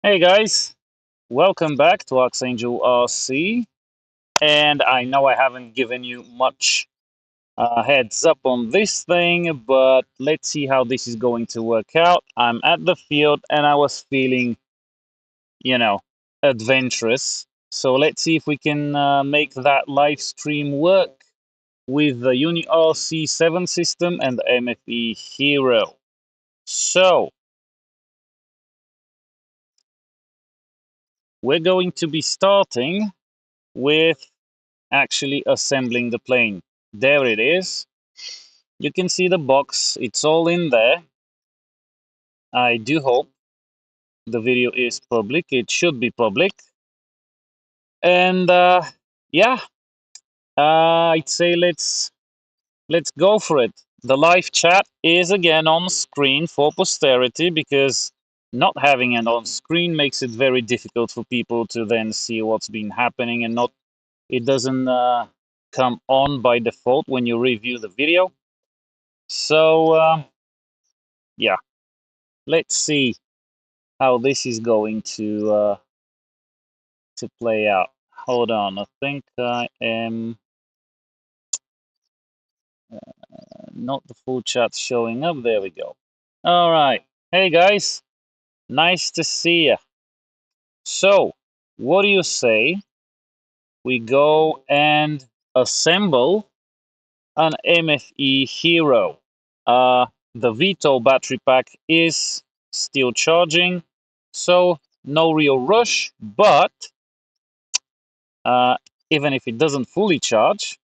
Hey guys, welcome back to Archangel RC. And I know I haven't given you much heads up on this thing, but let's see how this is going to work out. I'm at the field and I was feeling, you know, adventurous. So let's see if we can make that live stream work with the UniRC 7 system and the MFE Hero. So we're going to be starting with actually assembling the plane. There it is. You can see the box. It's all in there. I do hope the video is public. It should be public. And yeah, I'd say let's go for it. The live chat is again on screen for posterity because not having it on screen makes it very difficult for people to then see what's been happening and not it doesn't come on by default when you review the video. So yeah, let's see how this is going to play out. Hold on, I think I am not the full chat showing up. There we go. All right. Hey guys, nice to see you. So, what do you say we go and assemble an MFE Hero? The Vito battery pack is still charging, so no real rush, but uh, even if it doesn't fully charge,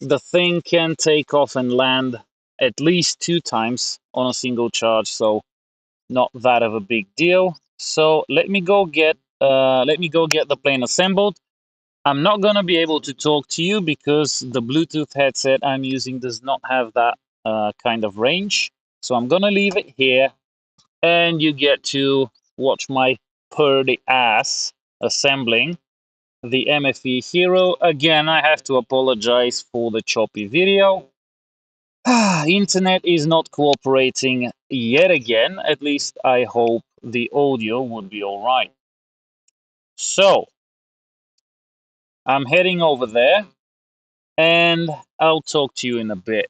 the thing can take off and land at least 2 times on a single charge, so not that of a big deal. So let me go get the plane assembled. I'm not gonna be able to talk to you because the Bluetooth headset I'm using does not have that kind of range. So I'm gonna leave it here, and you get to watch my purdy ass assembling the MFE Hero. Again, I have to apologize for the choppy video. Internet is not cooperating yet again. At least I hope the audio would be all right. So I'm heading over there and I'll talk to you in a bit.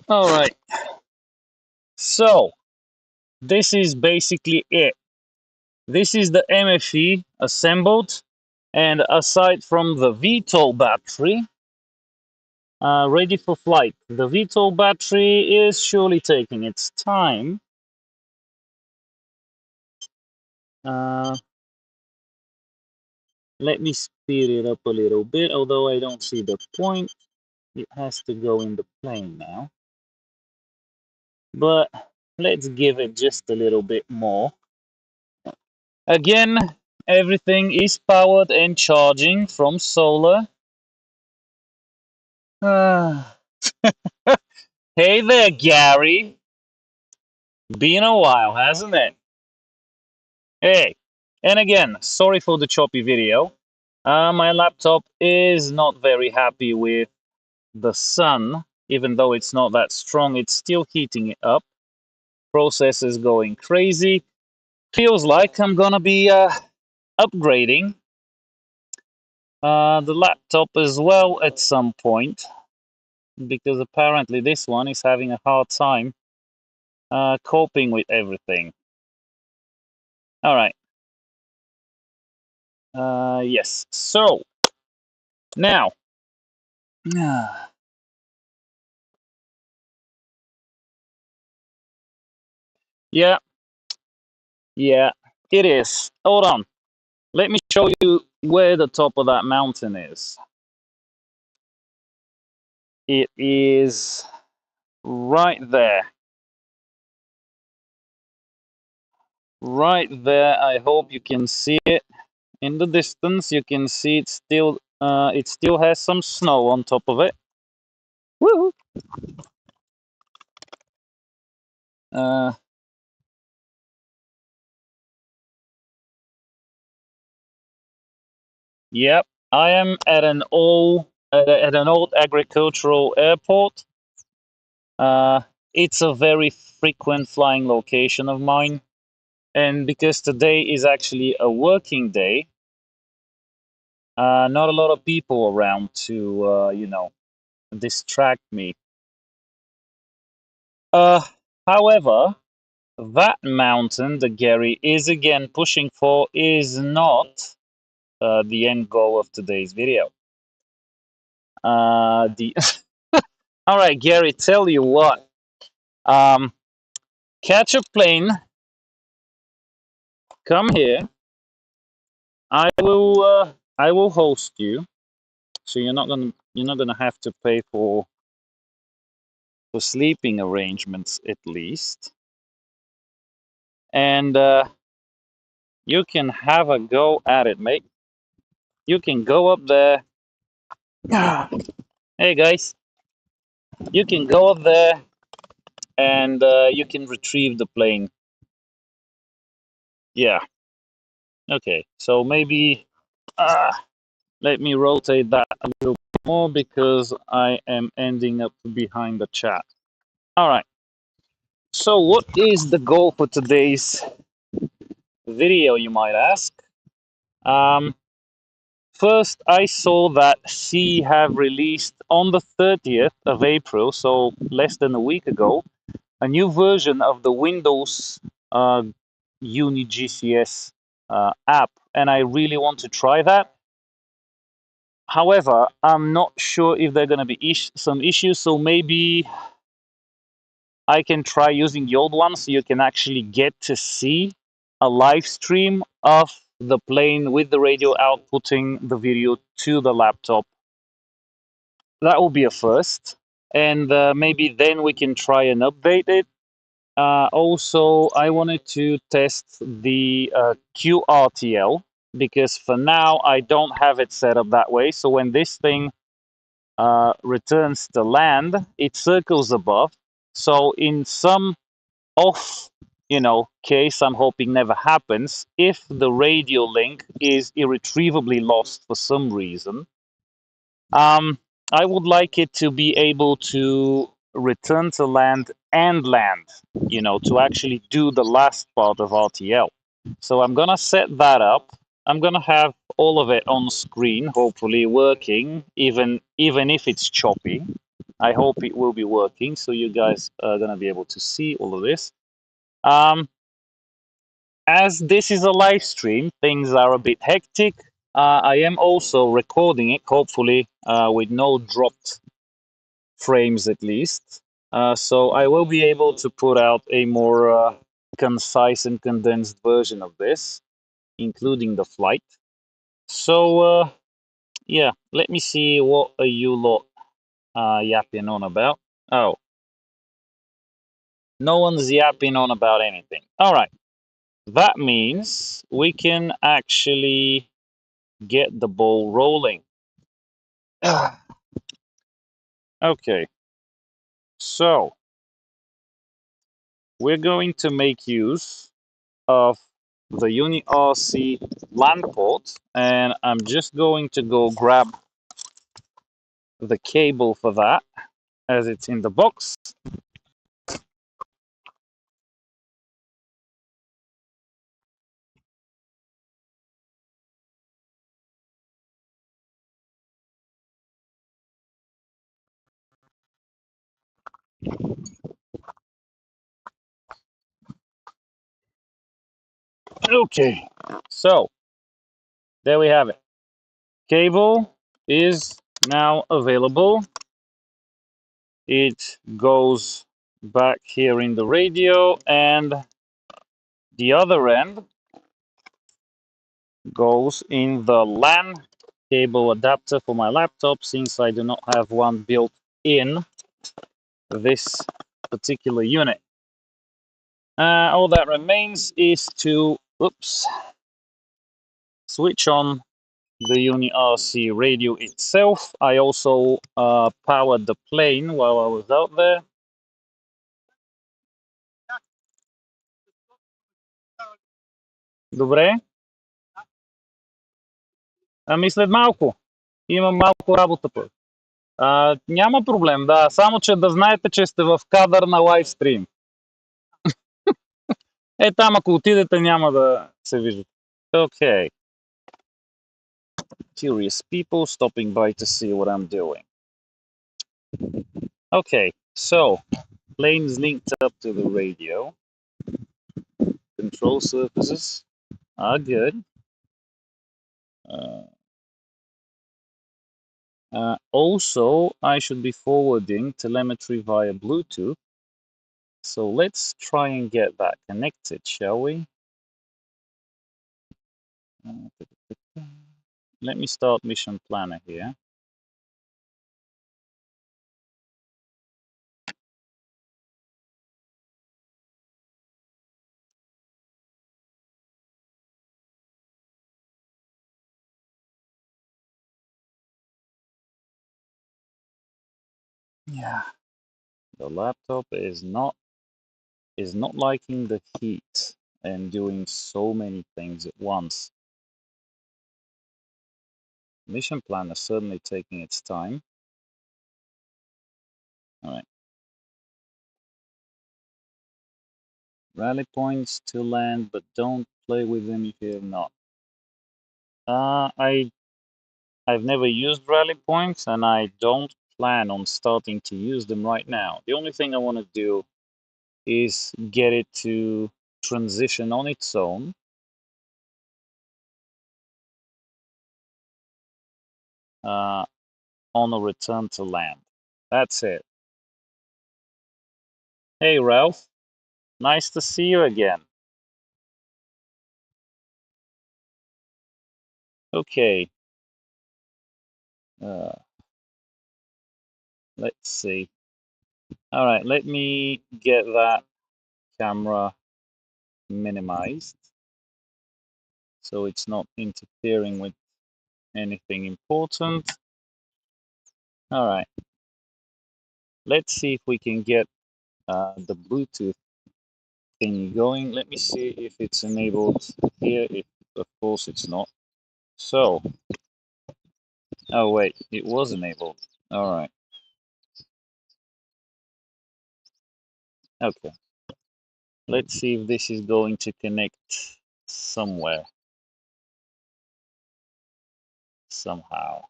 All right. So this is basically it. This is the MFE assembled, and aside from the VTOL battery, ready for flight. The VTOL battery is surely taking its time. Let me speed it up a little bit, although I don't see the point. It has to go in the plane now. But let's give it just a little bit more. Again, everything is powered and charging from solar. Hey there, Gary. Been a while, hasn't it? Hey. And again, sorry for the choppy video. My laptop is not very happy with the sun. Even though it's not that strong, it's still heating it up. Process is going crazy. Feels like I'm gonna be upgrading the laptop as well at some point, because apparently this one is having a hard time coping with everything. All right. Yes. So now, yeah, yeah, it is. Hold on. Let me show you where the top of that mountain is. It is right there. Right there. I hope you can see it. In the distance, you can see it still has some snow on top of it. Woo! Uh, yep, I am at an old agricultural airport. It's a very frequent flying location of mine, and because today is actually a working day, not a lot of people around to distract me. Uh, However, that mountain that Gary is again pushing for is not the end goal of today's video. The All right, Gary, tell you what. Um, Catch a plane, come here. I will host you, so you're not gonna have to pay for sleeping arrangements at least, and you can have a go at it, mate. You can go up there. Hey guys, you can go up there and you can retrieve the plane. Yeah. Okay. So maybe uh, let me rotate that a little bit more because I am ending up behind the chat. All right. So what is the goal for today's video, you might ask? Um, First, I saw that SIYI have released on the 30th of April, so less than a week ago, a new version of the Windows Uni GCS app, and I really want to try that. However, I'm not sure if there are going to be some issues, so maybe I can try using the old one so you can actually get to see a live stream of the plane with the radio outputting the video to the laptop. That will be a first, and maybe then we can try and update it. Also, I wanted to test the QRTL because for now I don't have it set up that way. So when this thing returns to land, it circles above. So in some off, case I'm hoping never happens, if the radio link is irretrievably lost for some reason, I would like it to be able to return to land and land, to actually do the last part of RTL. So I'm gonna set that up. I'm gonna have all of it on screen, hopefully working, even if it's choppy. I hope it will be working, so you guys are gonna be able to see all of this. Um, as this is a live stream, things are a bit hectic. I am also recording it, hopefully with no dropped frames at least. So I will be able to put out a more concise and condensed version of this, including the flight. So yeah, let me see what are you lot yapping on about. Oh, no one's yapping on about anything. All right, that means we can actually get the ball rolling. Okay, so we're going to make use of the UniRC LAN port, and I'm just going to go grab the cable for that as it's in the box. Okay, so there we have it. Cable is now available. It goes back here in the radio, and the other end goes in the LAN cable adapter for my laptop, since I do not have one built in this particular unit. All that remains is to switch on the UniRC radio itself. I also powered the plane while I was out there. Добре. Ами след малко. Имам малко работа пък. Няма проблем, да. Само, че да знаете, че сте в кадър на лайвстрим. Там, ако отидете, няма да се виждате. Okay. Curious people stopping by to see what I'm doing. Okay, so plane's linked up to the radio. Control surfaces are good. Also, I should be forwarding telemetry via Bluetooth. So let's try and get that connected, shall we? Let me start Mission Planner here. Yeah, the laptop is not liking the heat and doing so many things at once. Mission Planner certainly taking its time. All right. Rally points to land, but don't play with them if you have not. I've never used rally points, and I don't plan on starting to use them right now. The only thing I want to do is get it to transition on its own. On a return to land. That's it. Hey, Ralph. Nice to see you again. Okay. Uh, let's see. All right, let me get that camera minimized so it's not interfering with anything important. All right. Let's see if we can get the Bluetooth thing going. Let me see if it's enabled here. If, of course, it's not. So, oh wait, it was enabled. All right. Okay. Let's see if this is going to connect somewhere, somehow.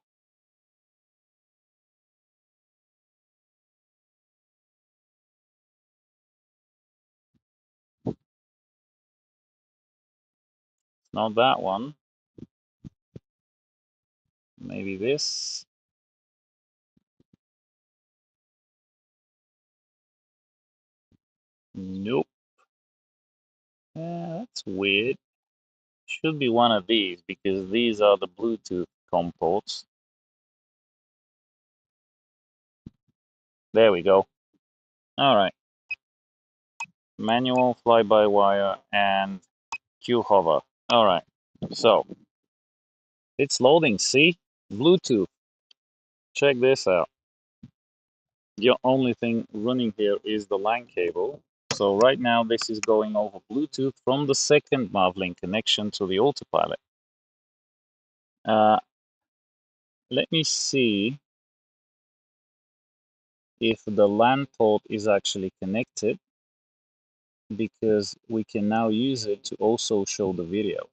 not that one. Maybe this. Nope. That's weird. Should be one of these because these are the Bluetooth COM ports. There we go. All right. Manual, fly-by-wire, and Q hover. All right. So it's loading. See? Bluetooth. Check this out. The only thing running here is the LAN cable. So right now this is going over Bluetooth from the second Mavlink connection to the autopilot. Let me see if the LAN port is actually connected, because we can now use it to also show the video.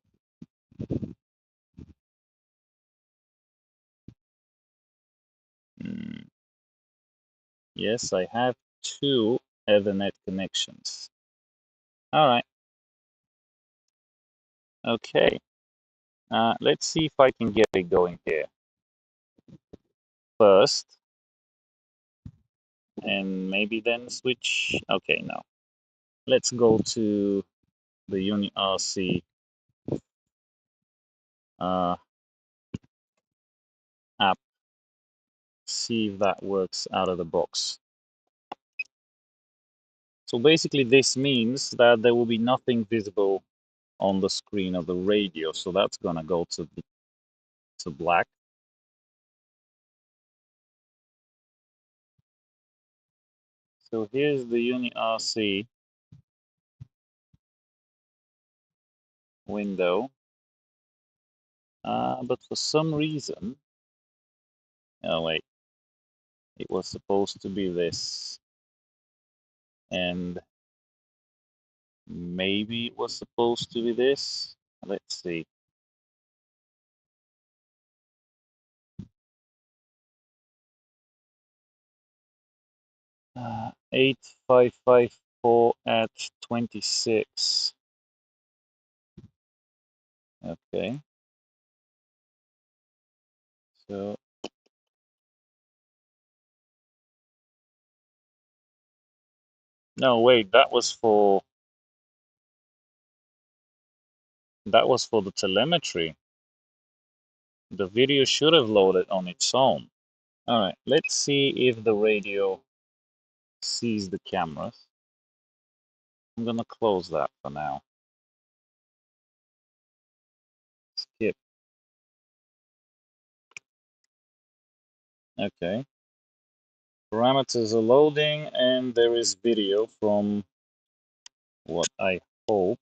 Yes, I have two Ethernet connections. All right. Okay. Let's see if I can get it going here first, and maybe then switch. Okay, no. Let's go to the UniRC app, see if that works out of the box. So basically this means that there will be nothing visible on the screen of the radio. So that's going to go to black. So here's the UniRC window. But for some reason, oh wait, it was supposed to be this. And maybe it was supposed to be this. Let's see. Uh, 8554 at 26. Okay. So no, wait, that was for the telemetry. The video should have loaded on its own. All right, let's see if the radio sees the cameras. I'm gonna close that for now. Skip. Okay. Parameters are loading, and there is video from what I hope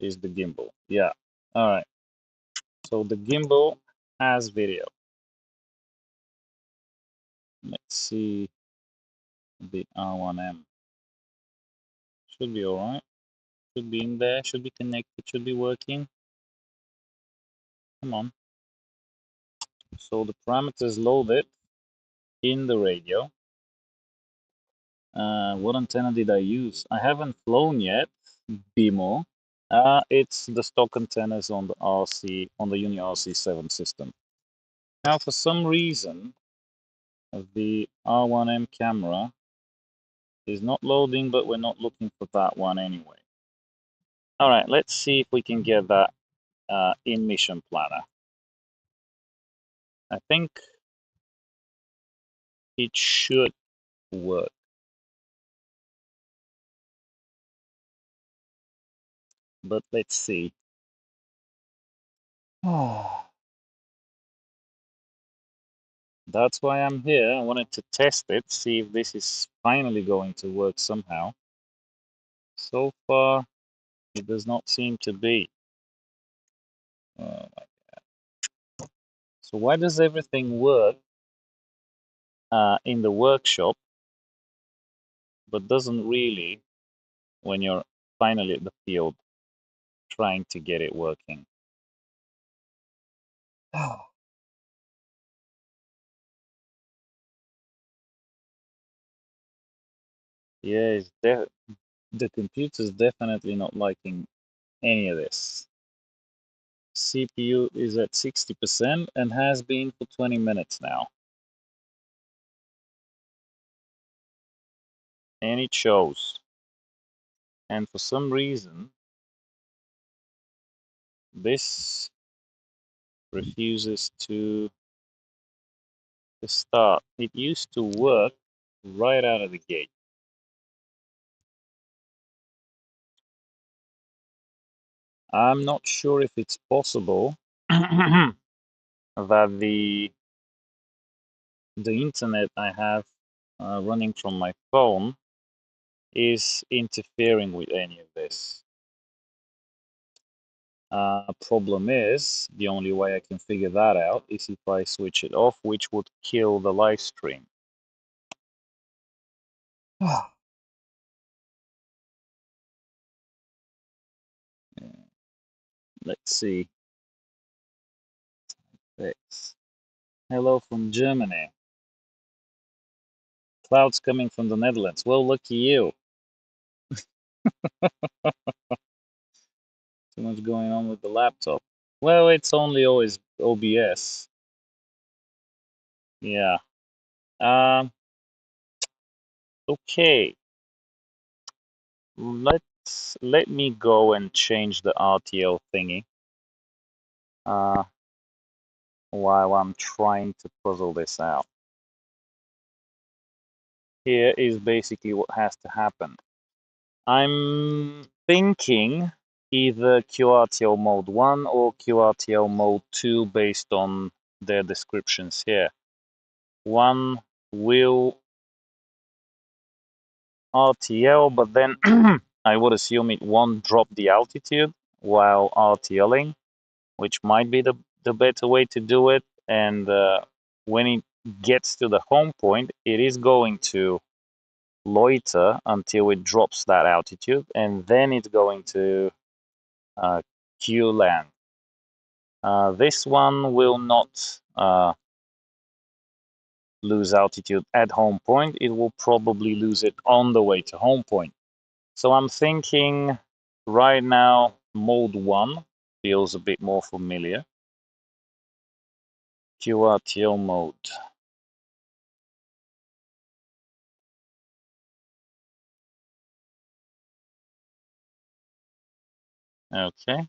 is the gimbal. Yeah. All right. So the gimbal has video. Let's see the R1M. Should be all right. Should be in there. Should be connected. Should be working. Come on. So the parameters loaded in the radio. What antenna did I use? I haven't flown yet. BMO. It's the stock antennas on the RC, on the UniRC 7 system. Now, for some reason, the R1M camera is not loading, but we're not looking for that one anyway. All right, let's see if we can get that in Mission Planner. I think it should work. But let's see. Oh. That's why I'm here. I wanted to test it, see if this is finally going to work somehow. So far, it does not seem to be. Oh my God. So why does everything work in the workshop, but doesn't really when you're finally at the field trying to get it working? Yeah, the computer's definitely not liking any of this. CPU is at 60% and has been for 20 minutes now. And it shows. And for some reason, this refuses to start. It used to work right out of the gate. I'm not sure if it's possible that the internet I have running from my phone is interfering with any of this. Problem is, the only way I can figure that out is if I switch it off, which would kill the live stream. Let's see. Thanks. Hello from Germany. Clouds coming from the Netherlands. Well, lucky you. Too much going on with the laptop. Well, it's only always OBS. Yeah. Okay. Let me go and change the RTL thingy. While I'm trying to puzzle this out. Here is basically what has to happen. I'm thinking either QRTL mode 1 or QRTL mode 2 based on their descriptions here. One will RTL, but then I would assume it won't drop the altitude while RTLing, which might be the better way to do it. And when it gets to the home point, it is going to loiter until it drops that altitude, and then it's going to Q land. This one will not lose altitude at home point. It will probably lose it on the way to home point. So I'm thinking right now mode 1 feels a bit more familiar. QRTL mode. Okay,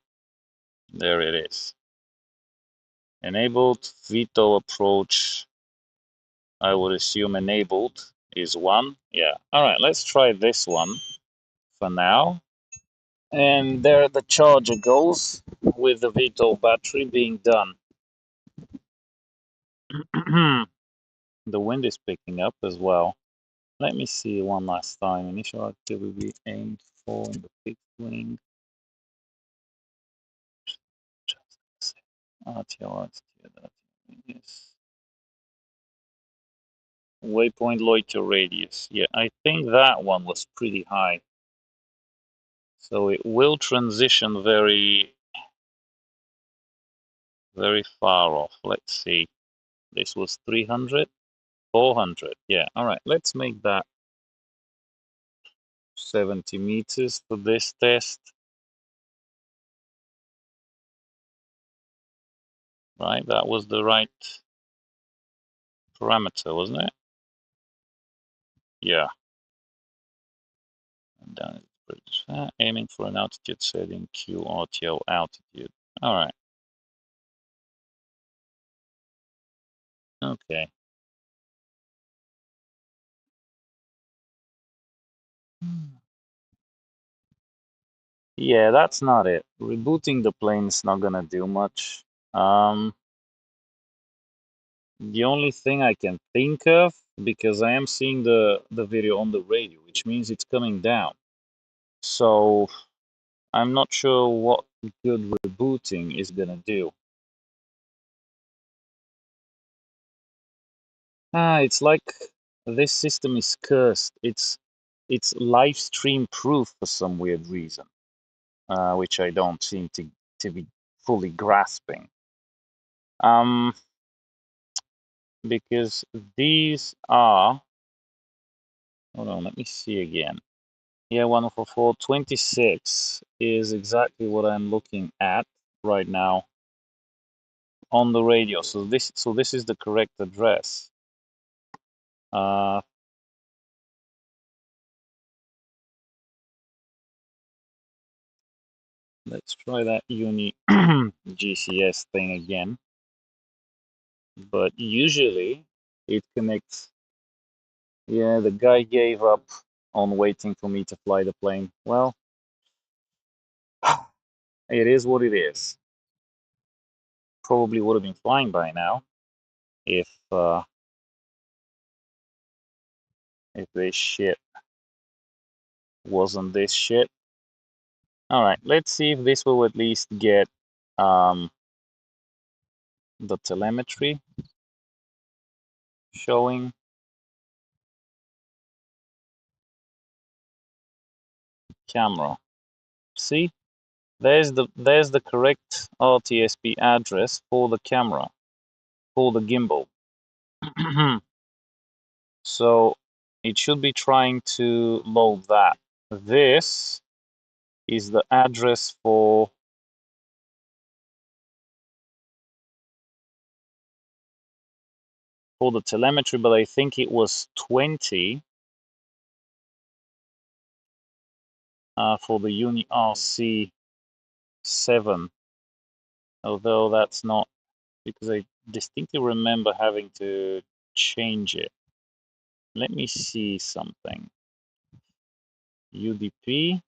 there it is. Enabled VTOL approach. I would assume enabled is 1. Yeah. All right, let's try this one for now. And there the charger goes with the VTOL battery being done. The wind is picking up as well. Let me see one last time. Initial activity aimed for in the fixed wing. RTL, yes. Waypoint loiter radius. Yeah, I think that one was pretty high. So it will transition very, very far off. Let's see. This was 300, 400. Yeah, all right. Let's make that 70 meters for this test. Right, that was the right parameter, wasn't it? Yeah. And then aiming for an altitude setting QRTL altitude. All right. Okay. Yeah, that's not it. Rebooting the plane's not gonna do much. The only thing I can think of, because I am seeing the video on the radio, which means it's coming down. So I'm not sure what good rebooting is gonna do. It's like this system is cursed. It's live stream proof for some weird reason, which I don't seem to be fully grasping. Because these are, hold on, let me see again. Yeah, 144, 26 is exactly what I'm looking at right now. on the radio. So this is the correct address. Let's try that Uni GCS thing again. But usually it connects. Yeah, the guy gave up on waiting for me to fly the plane. Well, it is what it is. Probably would have been flying by now if this shit wasn't this shit. All right, let's see if this will at least get the telemetry showing. Camera. See, there's the correct RTSP address for the camera, for the gimbal. So it should be trying to load that. This is the address for the telemetry, but I think it was 20 for the UniRC 7, although that's not, because I distinctly remember having to change it. Let me see something. UDP.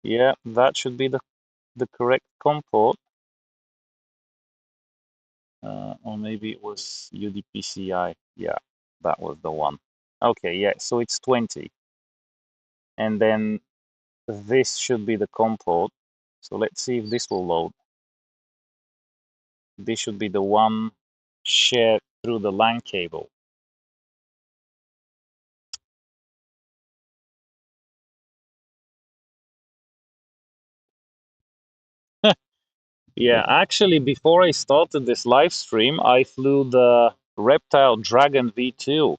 Yeah, that should be the correct COM port. Or maybe it was UDPCI. Yeah, that was the one. Okay, yeah, so it's 20. And then this should be the COM port. So let's see if this will load. This should be the one shared through the LAN cable. Yeah, actually, before I started this live stream, I flew the Reptile Dragon V2.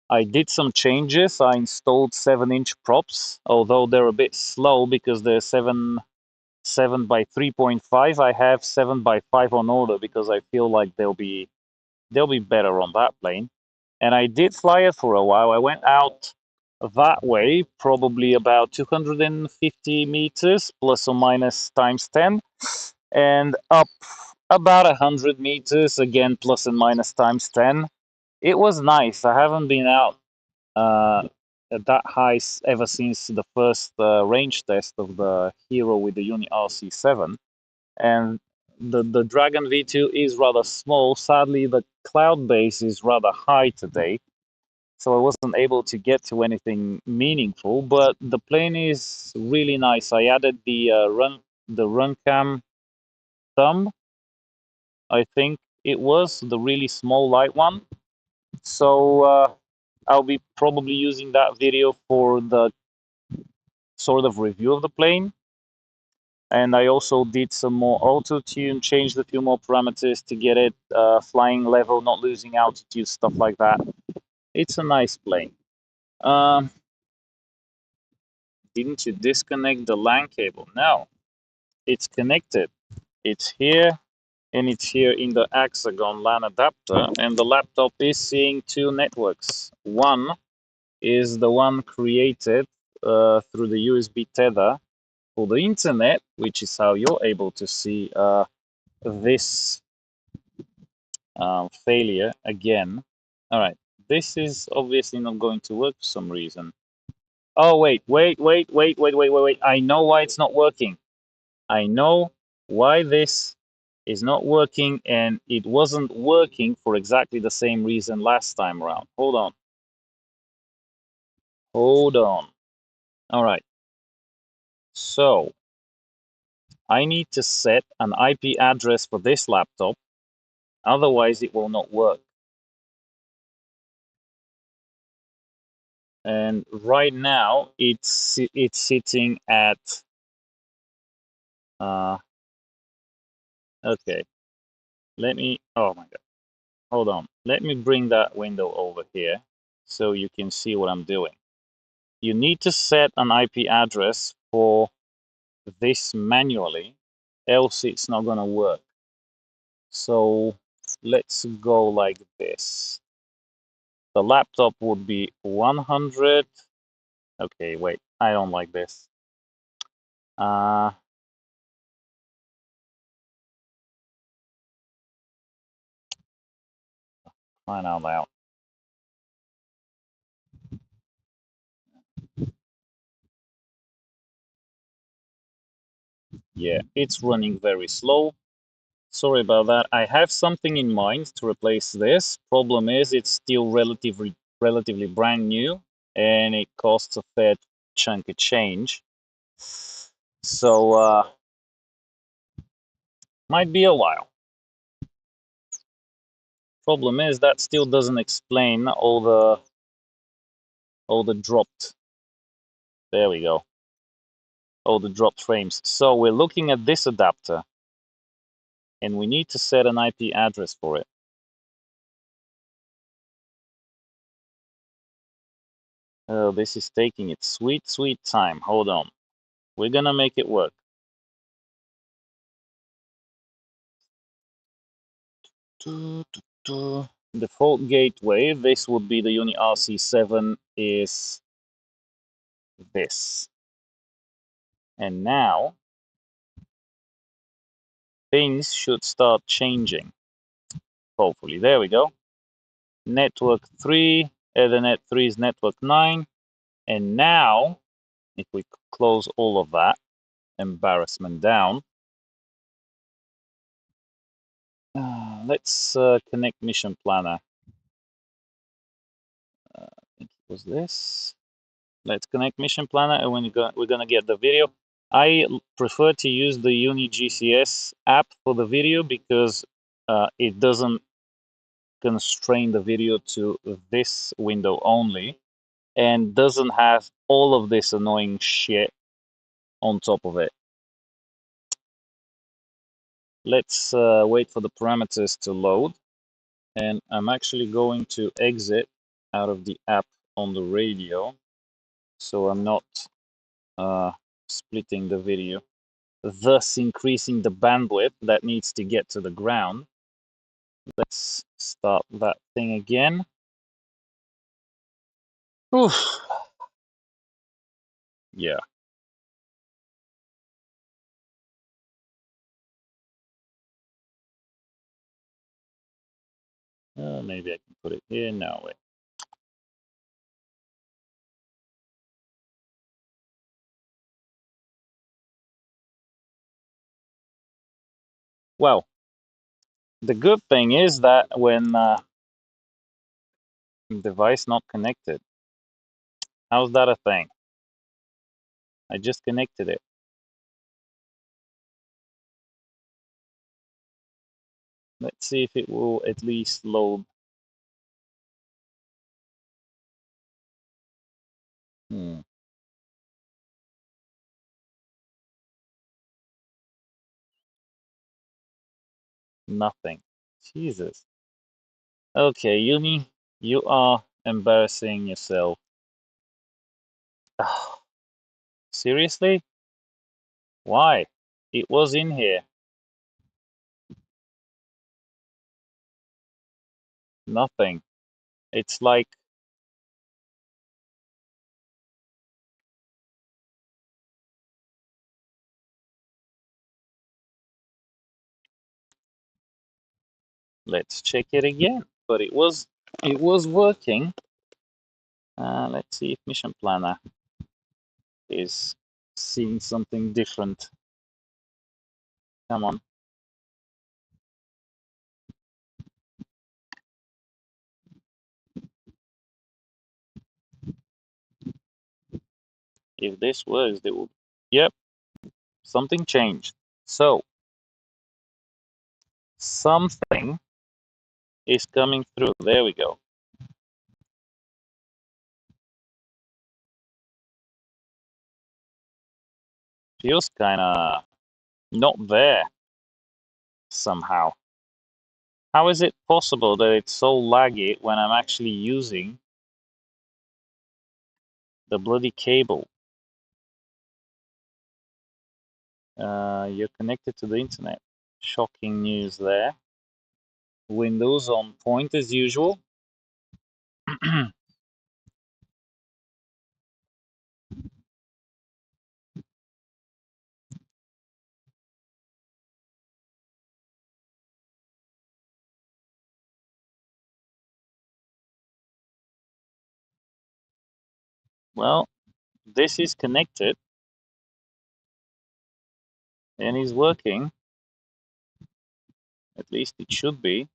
I did some changes. I installed 7-inch props, although they're a bit slow because they're 7 by 3.5. I have 7 by 5 on order because I feel like they'll be better on that plane. And I did fly it for a while. I went out that way, probably about 250 meters plus or minus times 10, and up about 100 meters again plus and minus times 10. It was nice. I haven't been out at that high ever since the first range test of the Hero with the UniRC 7. And the Dragon V2 is rather small. Sadly, the cloud base is rather high today, so I wasn't able to get to anything meaningful. But the plane is really nice. I added the run cam thumb. I think it was the really small light one. So I'll be probably using that video for the sort of review of the plane. And I also did some more auto tune, changed a few more parameters to get it flying level, not losing altitude, stuff like that. It's a nice plane. Didn't you disconnect the LAN cable? No, it's connected. It's here, and it's here in the Hexagon LAN adapter, and the laptop is seeing two networks. One is the one created through the USB tether for the internet, which is how you're able to see this failure again. All right, this is obviously not going to work for some reason. Oh, wait. I know why it's not working. I know why this is not working, and it wasn't working for exactly the same reason last time around. Hold on. Hold on. All right. So I need to set an IP address for this laptop, otherwise it will not work. And right now it's sitting at okay. Let me, oh my god, hold on. Let me bring that window over here so you can see what I'm doing. You need to set an IP address for this manually, else it's not gonna work. So let's go like this. The laptop would be 100. Okay, wait, I don't like this. Find out loud. Yeah, it's running very slow. Sorry about that. I have something in mind to replace this. Problem is, it's still relatively brand new, and it costs a fair chunk of change. So might be a while. Problem is that still doesn't explain all the dropped. There we go. All the dropped frames. So we're looking at this adapter, and we need to set an IP address for it. Oh, this is taking its sweet, sweet time. Hold on. We're gonna make it work. Default gateway, this would be the UniRC 7 is this. And now things should start changing. Hopefully, there we go. Network 3, Ethernet 3 is network 9. And now, if we close all of that embarrassment down, let's connect Mission Planner. I think it was this. Let's connect Mission Planner, and we're gonna get the video. I prefer to use the Uni GCS app for the video because it doesn't constrain the video to this window only, and doesn't have all of this annoying shit on top of it. Let's wait for the parameters to load, and I'm actually going to exit out of the app on the radio, so I'm not splitting the video, thus increasing the bandwidth that needs to get to the ground. Let's start that thing again. Oof. Yeah. Maybe I can put it here. No, wait. Well, the good thing is that when device not connected, how's that a thing? I just connected it. Let's see if it will at least load. Nothing. Jesus. Okay, Uni, you are embarrassing yourself. Seriously? Why? It was in here. Nothing. It's like, let's check it again. But it was working. Let's see if Mission Planner is seeing something different. Come on. If this works, they will. Yep, something changed. So something is coming through. There we go. Feels kind of not there somehow. How is it possible that it's so laggy when I'm actually using the bloody cable? You're connected to the internet. Shocking news there. Windows on point as usual. Well, this is connected and is working. At least it should be.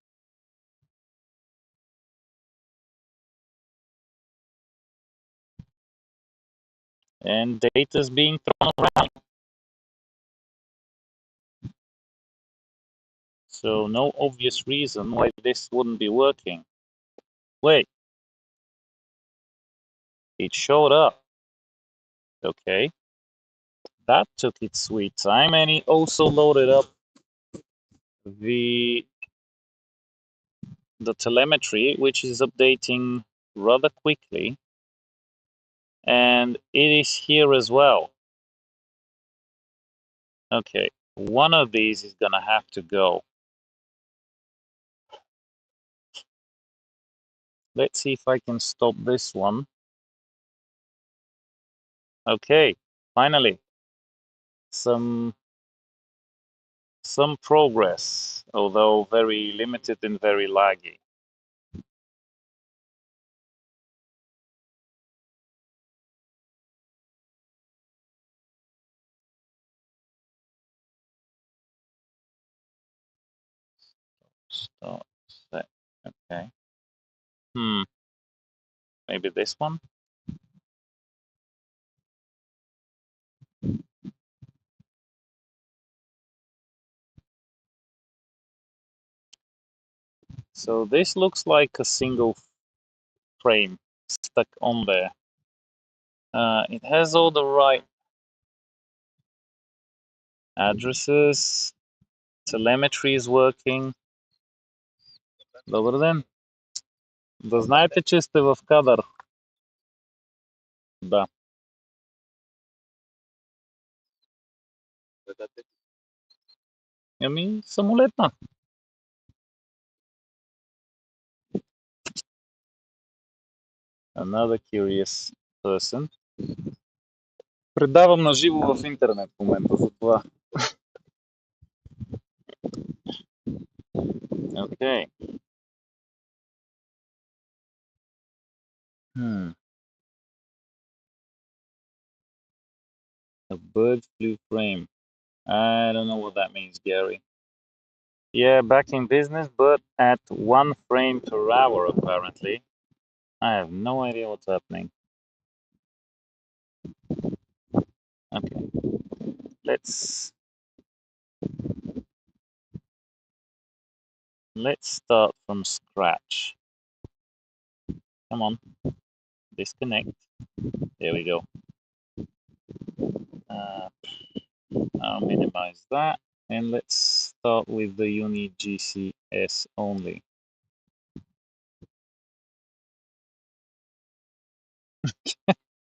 And data is being thrown around. So no obvious reason why this wouldn't be working. Wait, it showed up. Okay, that took its sweet time, and it also loaded up the telemetry, which is updating rather quickly, and it is here as well. Okay, one of these is gonna have to go. Let's see if I can stop this one. Okay, finally, some progress, although very limited and very laggy. Start set. Okay. Maybe this one. So this looks like a single frame stuck on there. It has all the right addresses. Telemetry is working. Добър ден. Да знаете, че сте в кадър. Да. Ами, самолетна. Another curious person. Предавам на живо в интернет в момента за това. Okay. A bird flu frame. I don't know what that means, Gary. Yeah, back in business, but at 1 frame per hour, apparently. I have no idea what's happening. Okay, let's start from scratch. Come on, disconnect. There we go. I'll minimize that, and let's start with the Uni GCS only.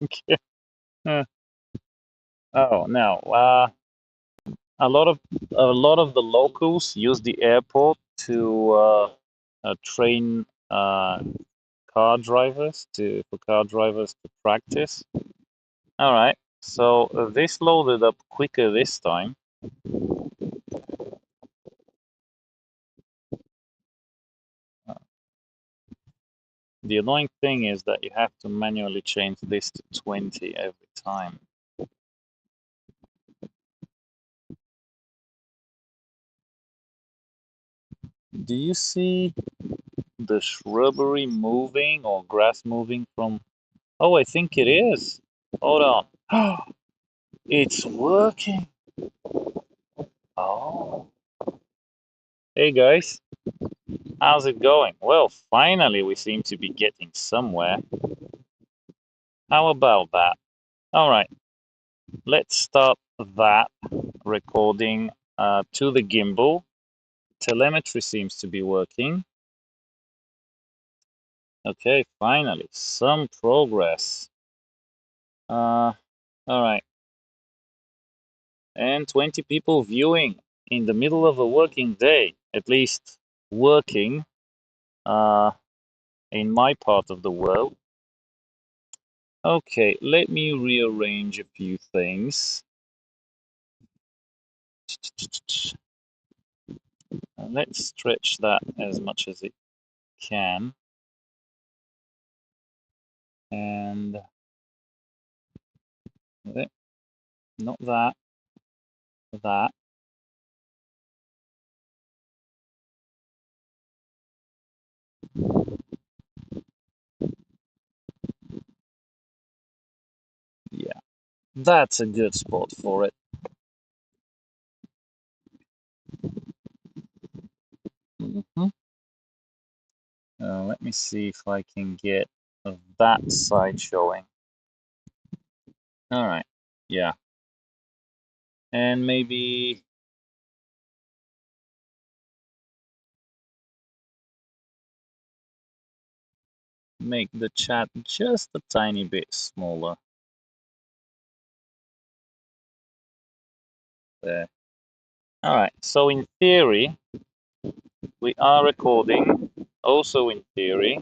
Okay. Oh, now a lot of the locals use the airport to train car drivers for car drivers to practice. All right, so this loaded up quicker this time. The annoying thing is that you have to manually change this to 20 every time. Do you see the shrubbery moving or grass moving from? Oh, I think it is. Hold on. It's working. Oh. Hey guys, how's it going? Well, finally we seem to be getting somewhere. How about that? All right, let's start that recording to the gimbal. Telemetry seems to be working. Okay, finally, some progress. All right. and 20 people viewing in the middle of a working day, at least working in my part of the world. Okay, let me rearrange a few things. Let's stretch that as much as it can. And not that, that. Yeah, that's a good spot for it. Mhm. Let me see if I can get that side showing. All right, yeah. And maybe make the chat just a tiny bit smaller. There. All right, so in theory, we are recording. Also in theory.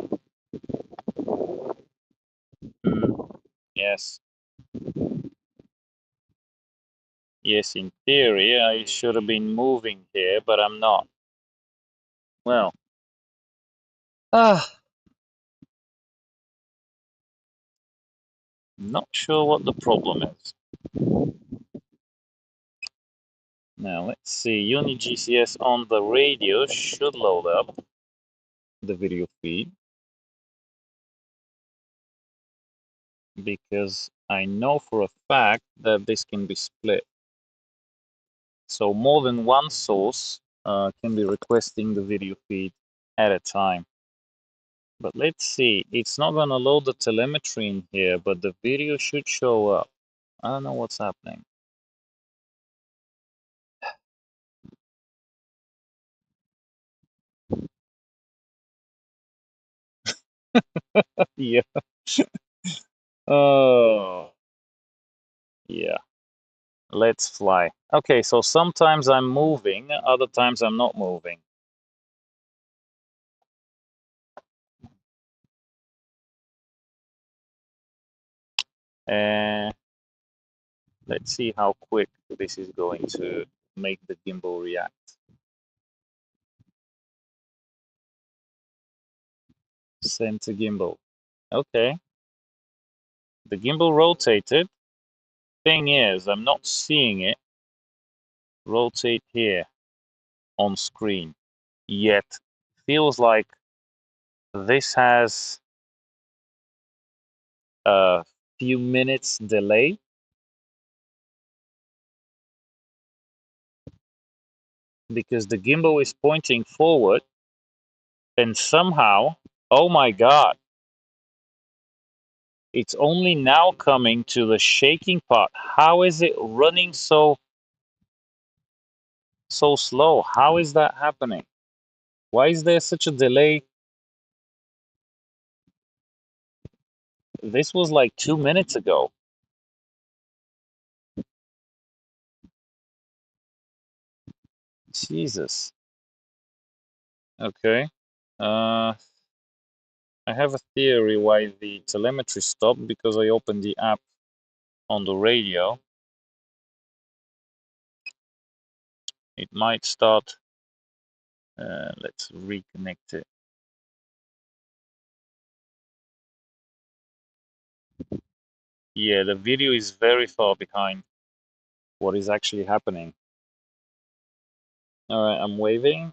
Yes. Yes, in theory, I should have been moving here, but I'm not. Well, not sure what the problem is. Now, let's see. UniGCS on the radio should load up the video feed, because I know for a fact that this can be split. So more than one source can be requesting the video feed at a time. But let's see. It's not going to load the telemetry in here, but the video should show up. I don't know what's happening. Yeah. Oh, yeah. Let's fly. Okay, so sometimes I'm moving, other times I'm not moving. And let's see how quick this is going to make the gimbal react. Center gimbal. Okay. The gimbal rotated. Thing is, I'm not seeing it rotate here on screen yet. Feels like this has a few minutes delay. Because the gimbal is pointing forward and somehow, oh my God, it's only now coming to the shaking part. How is it running so slow? How is that happening? Why is there such a delay? This was like 2 minutes ago. Jesus. Okay. I have a theory why the telemetry stopped, because I opened the app on the radio. It might start. Let's reconnect it. Yeah, the video is very far behind what is actually happening. All right, I'm waving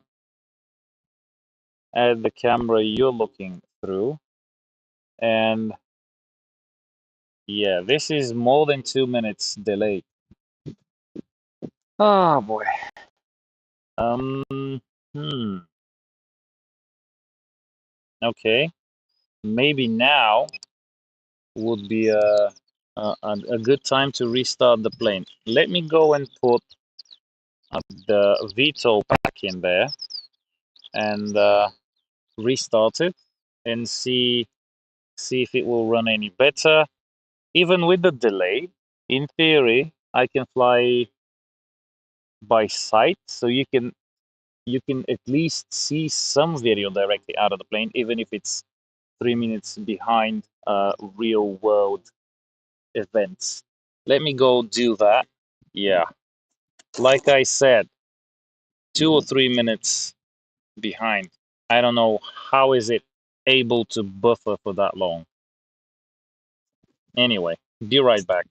at the camera you're looking through. And yeah, this is more than 2 minutes delayed. Oh boy. Hmm. Okay. Maybe now would be a good time to restart the plane. Let me go and put the VTOL back in there and restart it and see if it will run any better. Even with the delay, in theory, I can fly by sight, so you can at least see some video directly out of the plane, even if it's 3 minutes behind real world events. Let me go do that. Yeah, like I said, 2 or 3 minutes behind. I don't know how is it able to buffer for that long. Anyway, be right back.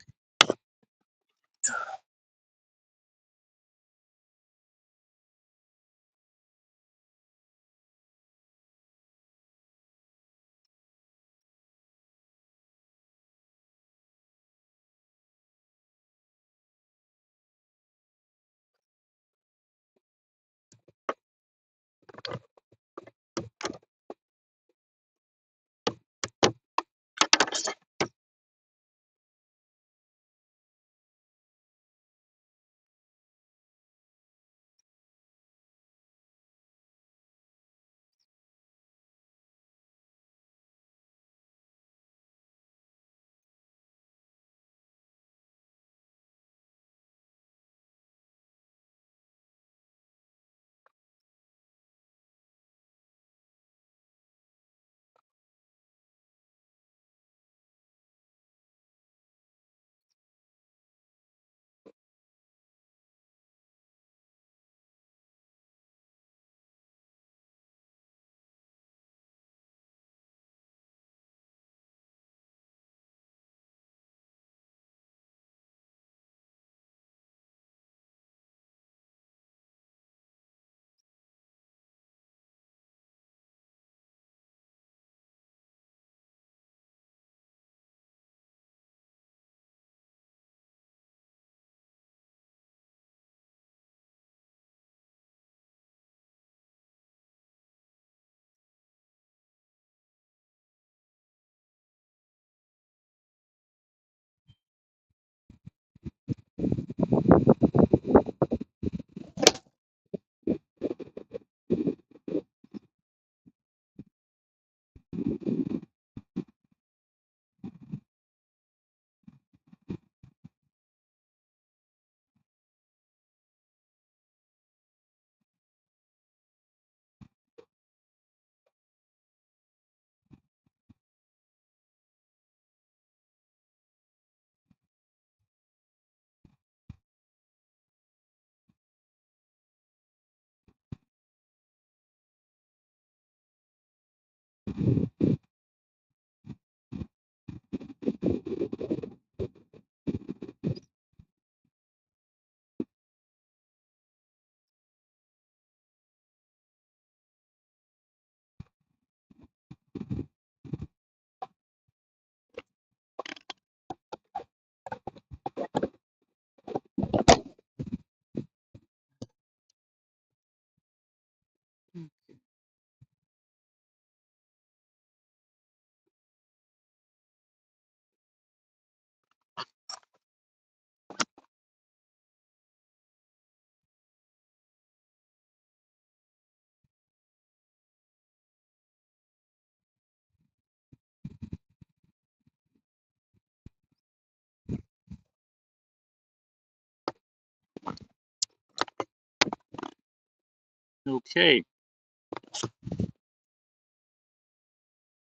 Okay,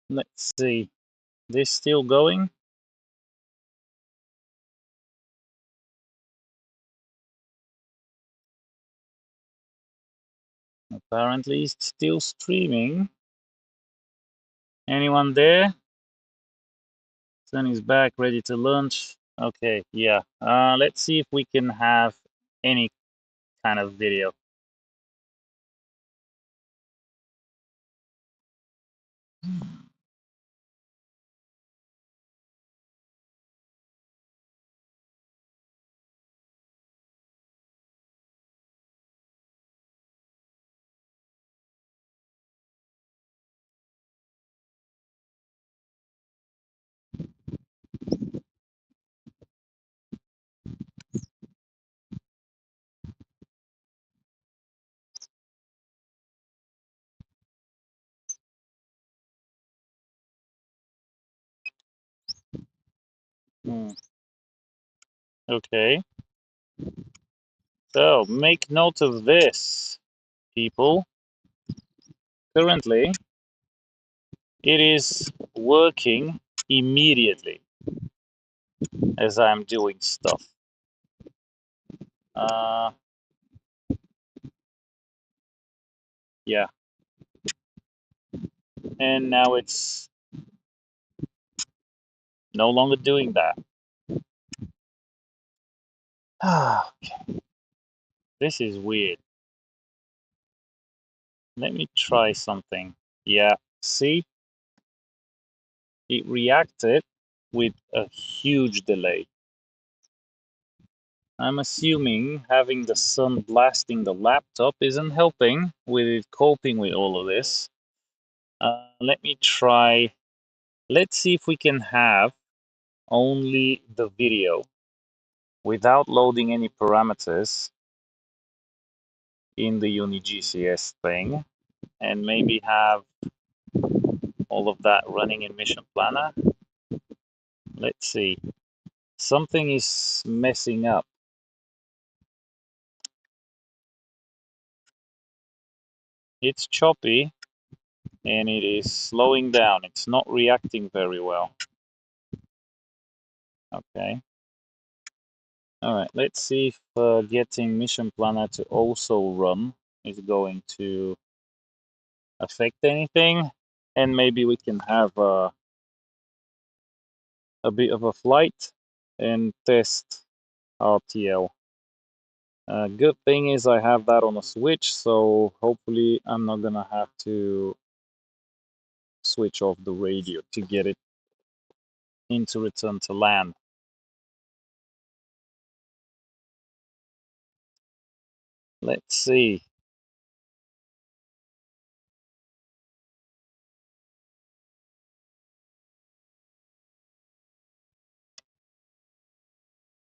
let's see. This still going? Apparently it's still streaming. Anyone there? Sun is back, ready to launch. Okay, yeah. Let's see if we can have any kind of video. Hmm. Okay. So make note of this, people. Currently, it is working immediately as I'm doing stuff. Yeah, and now it's no longer doing that. This is weird. Let me try something. Yeah, see, it reacted with a huge delay. I'm assuming having the sun blasting the laptop isn't helping with it coping with all of this. Let me try. Let's see if we can have only the video without loading any parameters in the UniGCS thing, and maybe have all of that running in Mission Planner. Let's see. Something is messing up. It's choppy and it is slowing down. It's not reacting very well. Okay. All right. Let's see if getting Mission Planner to also run is going to affect anything. And maybe we can have a bit of a flight and test RTL. Good thing is I have that on a switch, so hopefully I'm not gonna have to switch off the radio to get it into return to land. Let's see.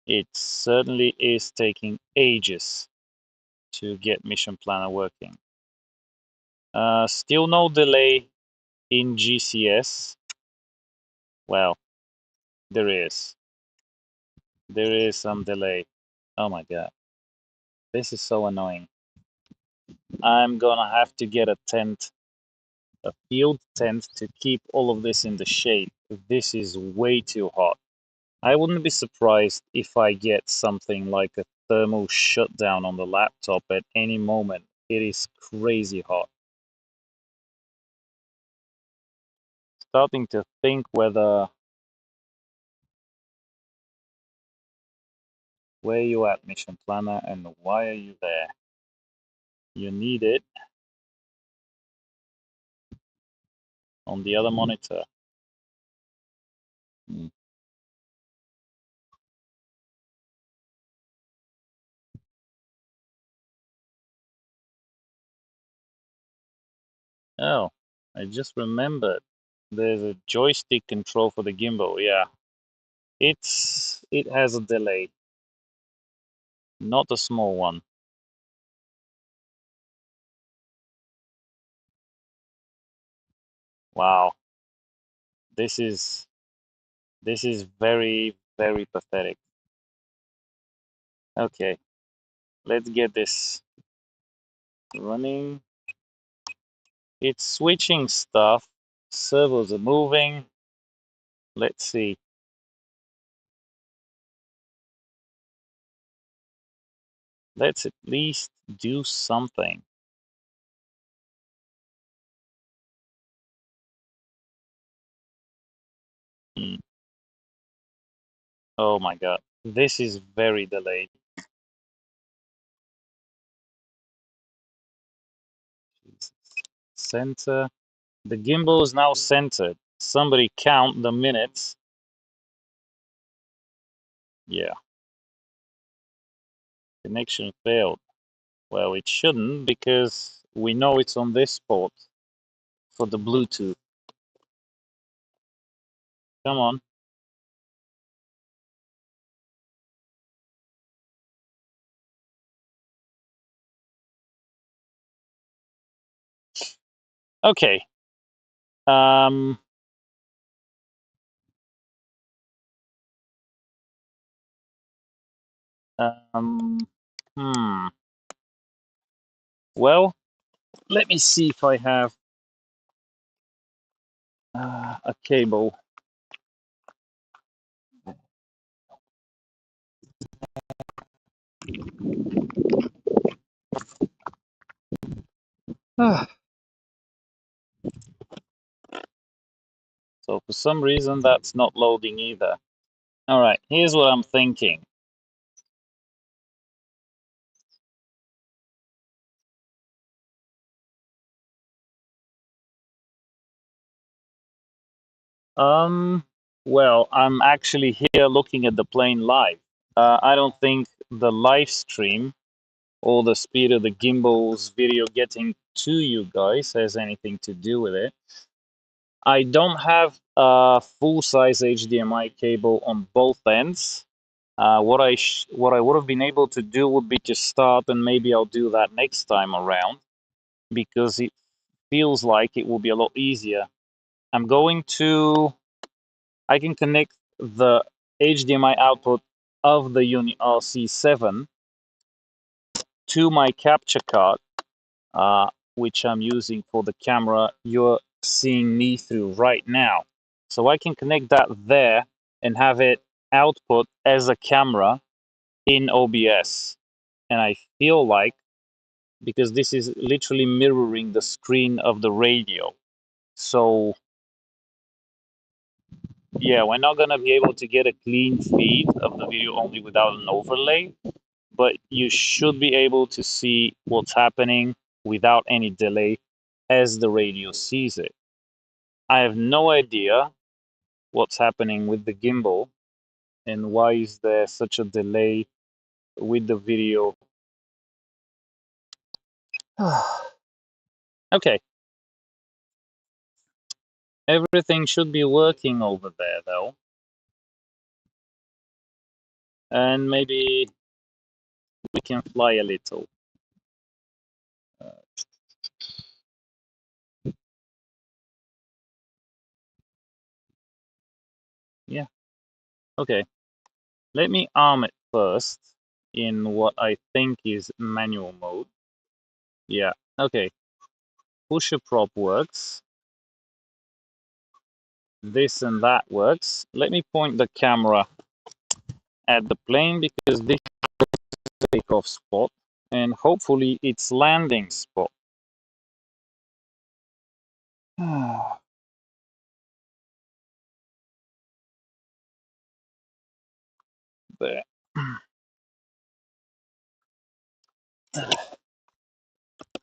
It certainly is taking ages to get Mission Planner working. Still no delay in GCS. Well, there is. There is some delay. Oh my god. This is so annoying. I'm gonna have to get a tent, a field tent, to keep all of this in the shade. This is way too hot. I wouldn't be surprised if I get something like a thermal shutdown on the laptop at any moment. It is crazy hot. Starting to think whether, where you at, Mission Planner, and why are you there? You need it on the other monitor. Hmm. Oh, I just remembered. There's a joystick control for the gimbal. Yeah, it has a delay, not a small one. Wow, this is very, very pathetic. Okay, let's get this running. It's switching stuff. Servos are moving. Let's see. Let's at least do something. Hmm. Oh my god, this is very delayed. Center. The gimbal is now centered. Somebody count the minutes. Yeah. Connection failed. Well, it shouldn't because we know it's on this port for the Bluetooth. Come on. Okay. Um, um, Hmm. Well, let me see if I have a cable. So for some reason that's not loading either. All right, here's what I'm thinking. Well, I'm actually here looking at the plane live. I don't think the live stream or the speed of the gimbal's video getting to you guys has anything to do with it. I don't have a full-size HDMI cable on both ends. What I would have been able to do would be to start, and maybe I'll do that next time around because it feels like it will be a lot easier. I'm going to I can connect the HDMI output of the UniRC 7 to my capture card, which I'm using for the camera you're seeing me through right now. So I can connect that there and have it output as a camera in OBS. And I feel like, because this is literally mirroring the screen of the radio. So yeah, we're not gonna be able to get a clean feed of the video only without an overlay, but you should be able to see what's happening without any delay as the radio sees it. I have no idea what's happening with the gimbal and why is there such a delay with the video. Okay, everything should be working over there though. And maybe we can fly a little. Yeah, okay. Let me arm it first in what I think is manual mode. Yeah, okay. Pusher prop works. This and that works. Let me point the camera at the plane because this is the takeoff spot and hopefully it's landing spot. There.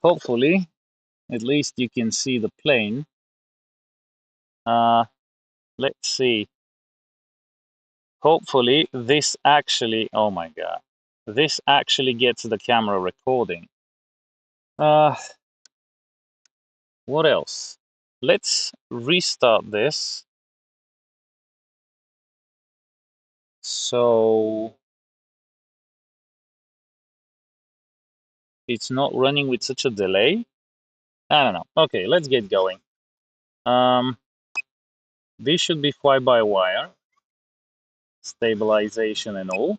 Hopefully, at least you can see the plane. Let's see. Hopefully this actually, oh my God, this actually gets the camera recording. Uh, what else? Let's restart this. So it's not running with such a delay. I don't know. Okay, let's get going. This should be fly-by-wire, stabilization and all.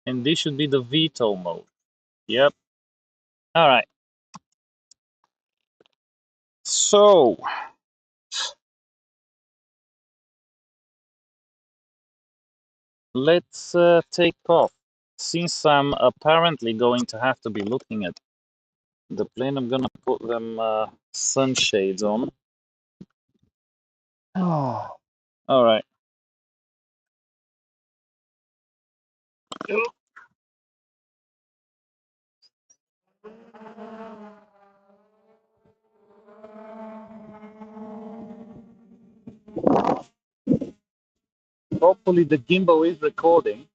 And this should be the VTOL mode. Yep. All right. So let's take off. Since I'm apparently going to have to be looking at the plane, I'm gonna put them sunshades on. Oh. All right. Hopefully the gimbal is recording.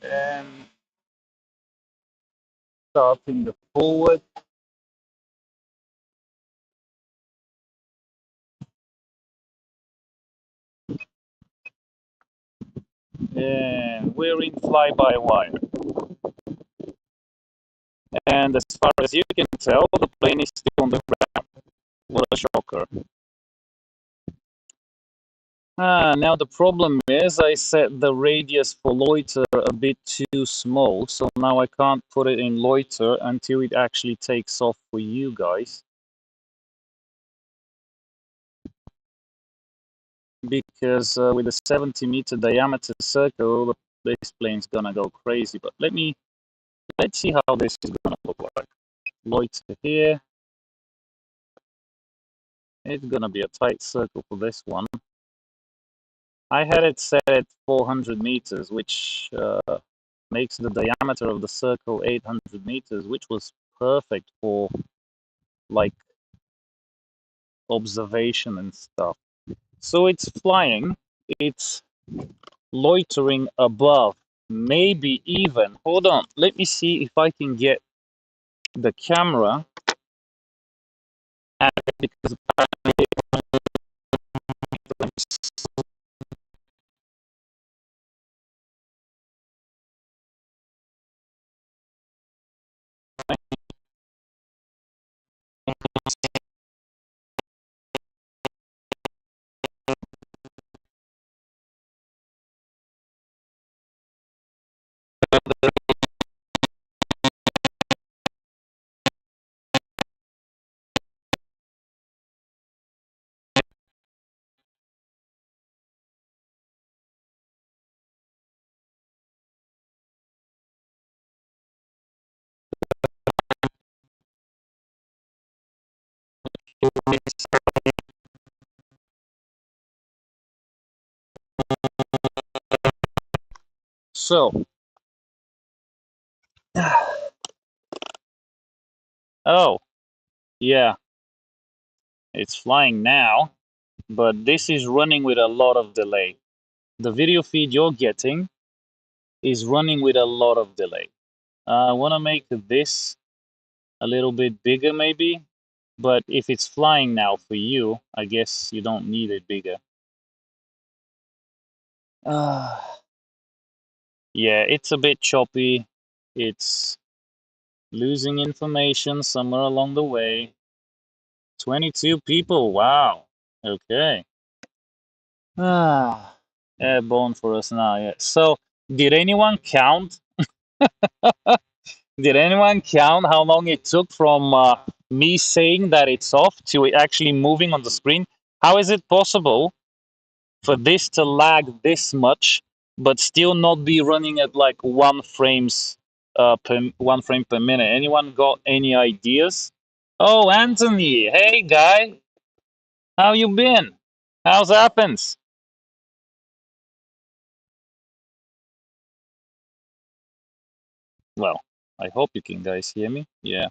And starting the forward. And we're in fly-by-wire. And as far as you can tell, the plane is still on the ground. What a shocker. Now the problem is I set the radius for loiter a bit too small, so now I can't put it in loiter until it actually takes off for you guys. Because with a 70-meter diameter circle, this plane's gonna go crazy. But let's see how this is gonna look like. Loiter here. It's gonna be a tight circle for this one. I had it set at 400 meters, which makes the diameter of the circle 800 meters, which was perfect for like observation and stuff. So it's flying, it's loitering above, maybe even. Hold on, let me see if I can get the camera at it because so. Oh, yeah, it's flying now, but this is running with a lot of delay. The video feed you're getting is running with a lot of delay. I want to make this a little bit bigger maybe, but if it's flying now for you, I guess you don't need it bigger. Uh, yeah, it's a bit choppy. It's losing information somewhere along the way. 22 people, wow. Okay. Ah, airborne for us now, yeah. So, did anyone count? Did anyone count how long it took from me saying that it's off to it actually moving on the screen? How is it possible for this to lag this much, but still not be running at like 1 frame per minute? Anyone got any ideas? Oh, Anthony, hey guy, how you been? How's happens? Well, I hope you can guys hear me. Yeah,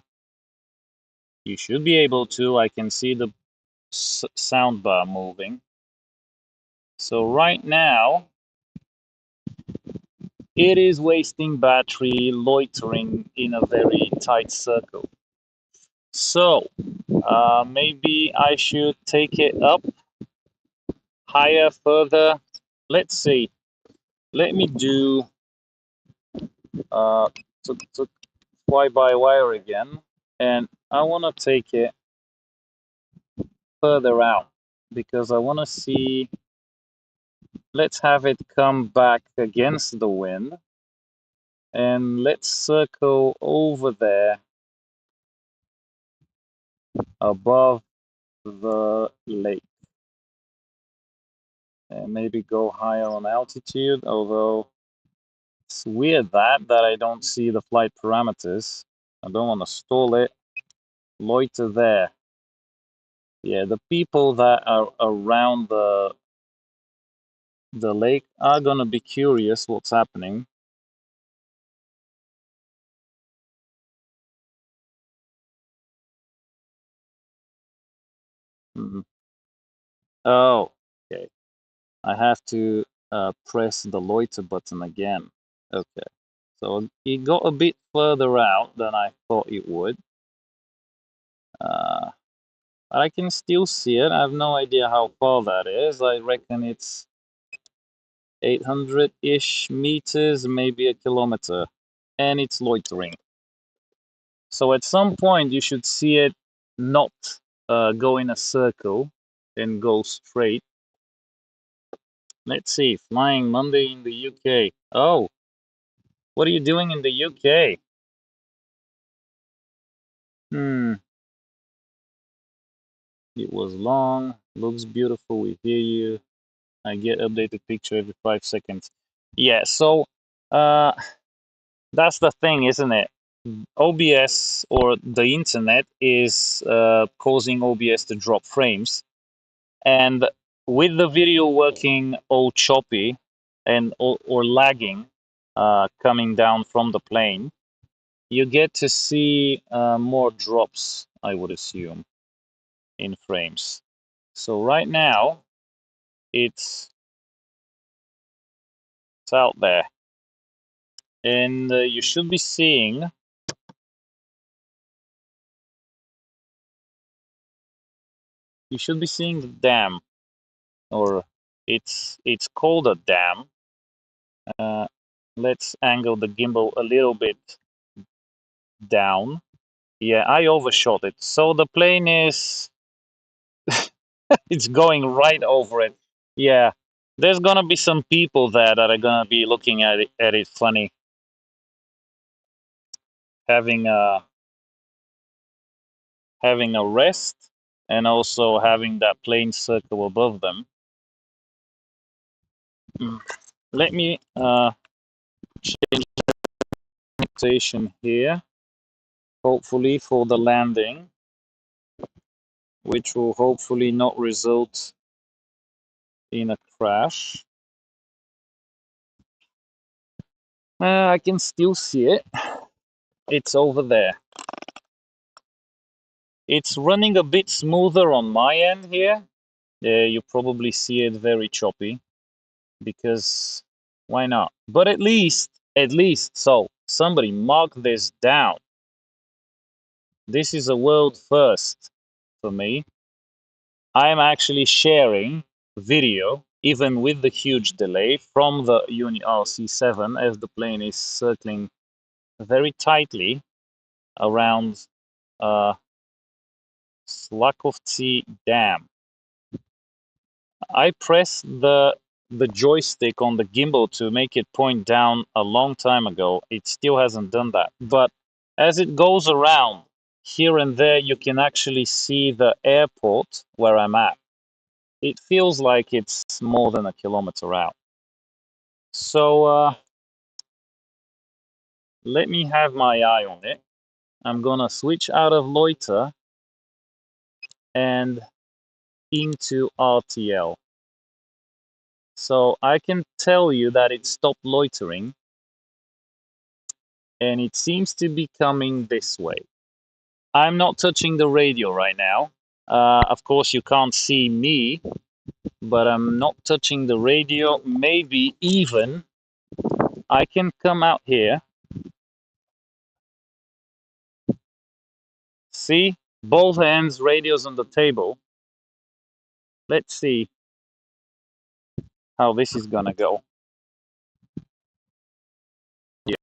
you should be able to. I can see the sound bar moving. So right now, it is wasting battery, loitering in a very tight circle. So maybe I should take it up higher, further. Let's see. Let me do uh, to fly by wire again, and I want to take it further out because I want to see. Let's have it come back against the wind, and let's circle over there above the lake. And maybe go higher on altitude, although it's weird that I don't see the flight parameters. I don't want to stall it. Loiter there. Yeah, the people that are around the lake are gonna be curious what's happening. Mhm. Oh, okay. I have to press the loiter button again. Okay. So it got a bit further out than I thought it would. Uh, I can still see it. I have no idea how far that is. I reckon it's 800-ish meters, maybe a kilometer, and it's loitering. So at some point you should see it not go in a circle and go straight. Let's see. Flying Monday in the UK. Oh, what are you doing in the UK? Hmm. It was long. Looks beautiful. We hear you. I get updated picture every 5 seconds. Yeah. So, uh, that's the thing, isn't it? OBS or the internet is causing OBS to drop frames. And with the video working all choppy and or lagging coming down from the plane, you get to see more drops, I would assume, in frames. So right now, it's, it's out there. And you should be seeing the dam, or it's called a dam. Uh, let's angle the gimbal a little bit down. Yeah, I overshot it. So the plane is it's going right over it. Yeah. There's gonna be some people there that are gonna be looking at it funny, having a having a rest and also having that plane circle above them. Mm. Let me change the rotation here, hopefully for the landing, which will hopefully not result in a crash. I can still see it. It's over there. It's running a bit smoother on my end here. You probably see it very choppy because why not? But at least, so somebody mark this down. This is a world first for me. I am actually sharing video, even with the huge delay, from the UniRC 7 as the plane is circling very tightly around Slakovci Dam. I pressed the joystick on the gimbal to make it point down a long time ago. It still hasn't done that. But as it goes around here and there, you can actually see the airport where I'm at. It feels like it's more than a kilometer out. So let me have my eye on it. I'm gonna switch out of loiter and into RTL. So I can tell you that it stopped loitering and it seems to be coming this way. I'm not touching the radio right now. Of course, you can't see me, but I'm not touching the radio. Maybe even I can come out here. See, both hands, radios on the table. Let's see how this is gonna go. Yeah.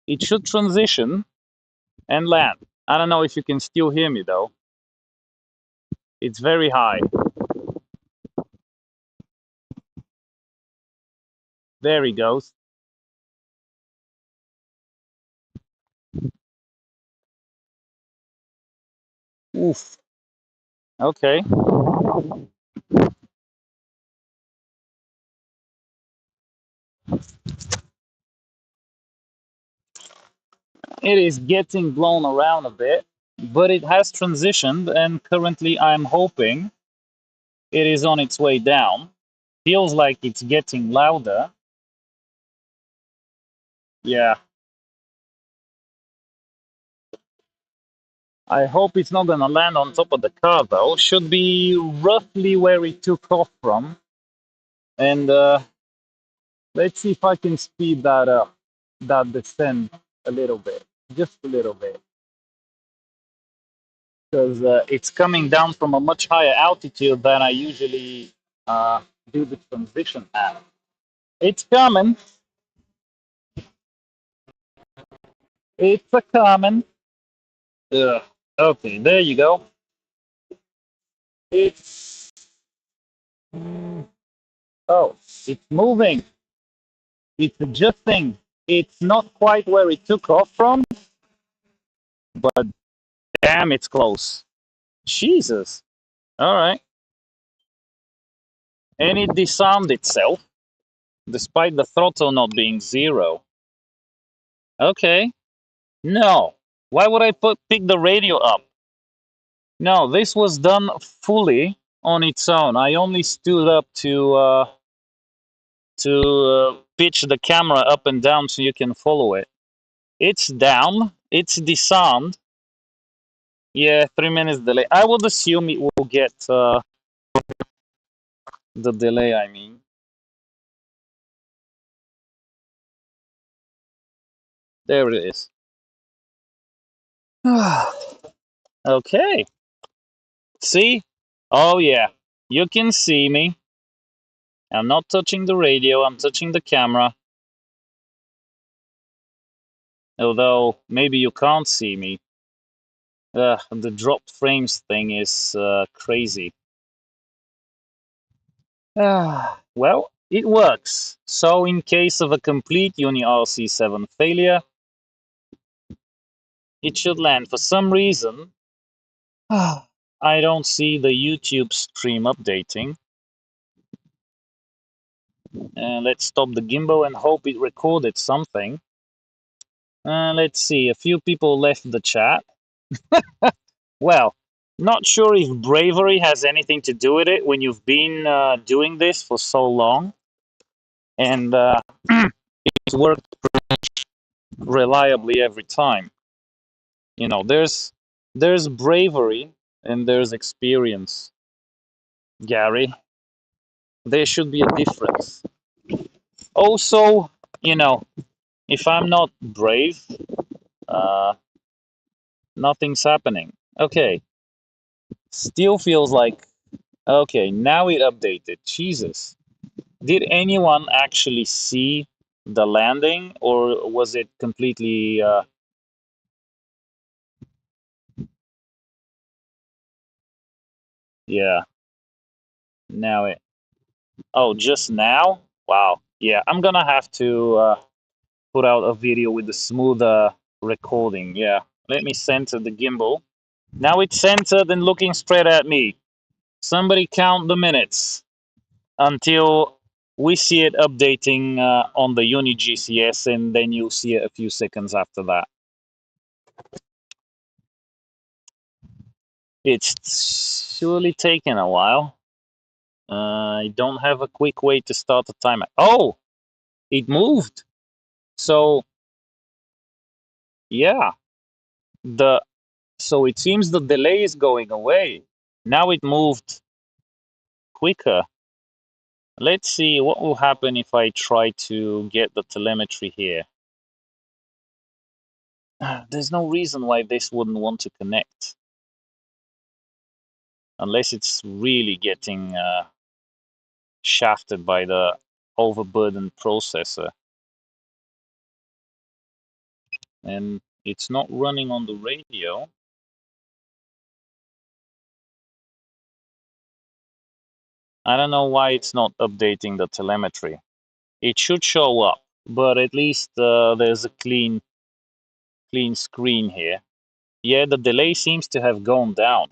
It should transition and land. I don't know if you can still hear me though. It's very high. There he goes. Oof. Okay. It is getting blown around a bit, but it has transitioned, and currently I'm hoping it is on its way down. Feels like it's getting louder. Yeah. I hope it's not gonna land on top of the car though. Should be roughly where it took off from. And let's see if I can speed that up, that descent a little bit, just a little bit. Because it's coming down from a much higher altitude than I usually do the transition at. It's coming. It's a coming. Okay, there you go. It's Oh, it's moving. It's adjusting. It's not quite where it took off from, but damn, it's close. Jesus. All right. And it disarmed itself, despite the throttle not being zero. Okay. No. Why would I pick the radio up? No, this was done fully on its own. I only stood up to pitch the camera up and down so you can follow it. It's down. It's disarmed. Yeah, 3 minutes delay. I would assume it will get the delay. I mean, there it is. Okay. See? Oh yeah. You can see me. I'm not touching the radio. I'm touching the camera. Although maybe you can't see me. The dropped frames thing is crazy. Well, it works. So in case of a complete UniRC 7 failure, it should land. For some reason, I don't see the YouTube stream updating. Let's stop the gimbal and hope it recorded something. Let's see, a few people left the chat. Well, not sure if bravery has anything to do with it when you've been doing this for so long. And it's worked reliably every time. You know, there's bravery and there's experience, Gary. There should be a difference. Also, you know, if I'm not brave, uh, nothing's happening. Okay, still feels like okay. Now it updated. Jesus, did anyone actually see the landing, or was it completely? Yeah. Now it. Oh, just now? Wow. Yeah, I'm gonna have to put out a video with the smoother recording. Yeah. Let me center the gimbal. Now it's centered and looking straight at me. Somebody count the minutes until we see it updating on the Uni GCS, and then you'll see it a few seconds after that. It's surely taken a while. I don't have a quick way to start the timer. Oh, it moved. So yeah, the so it seems the delay is going away. Now it moved quicker. Let's see what will happen if I try to get the telemetry here. There's no reason why this wouldn't want to connect. Unless it's really getting shafted by the overburdened processor. And it's not running on the radio. I don't know why it's not updating the telemetry. It should show up, but at least there's a clean screen here. Yeah, the delay seems to have gone down.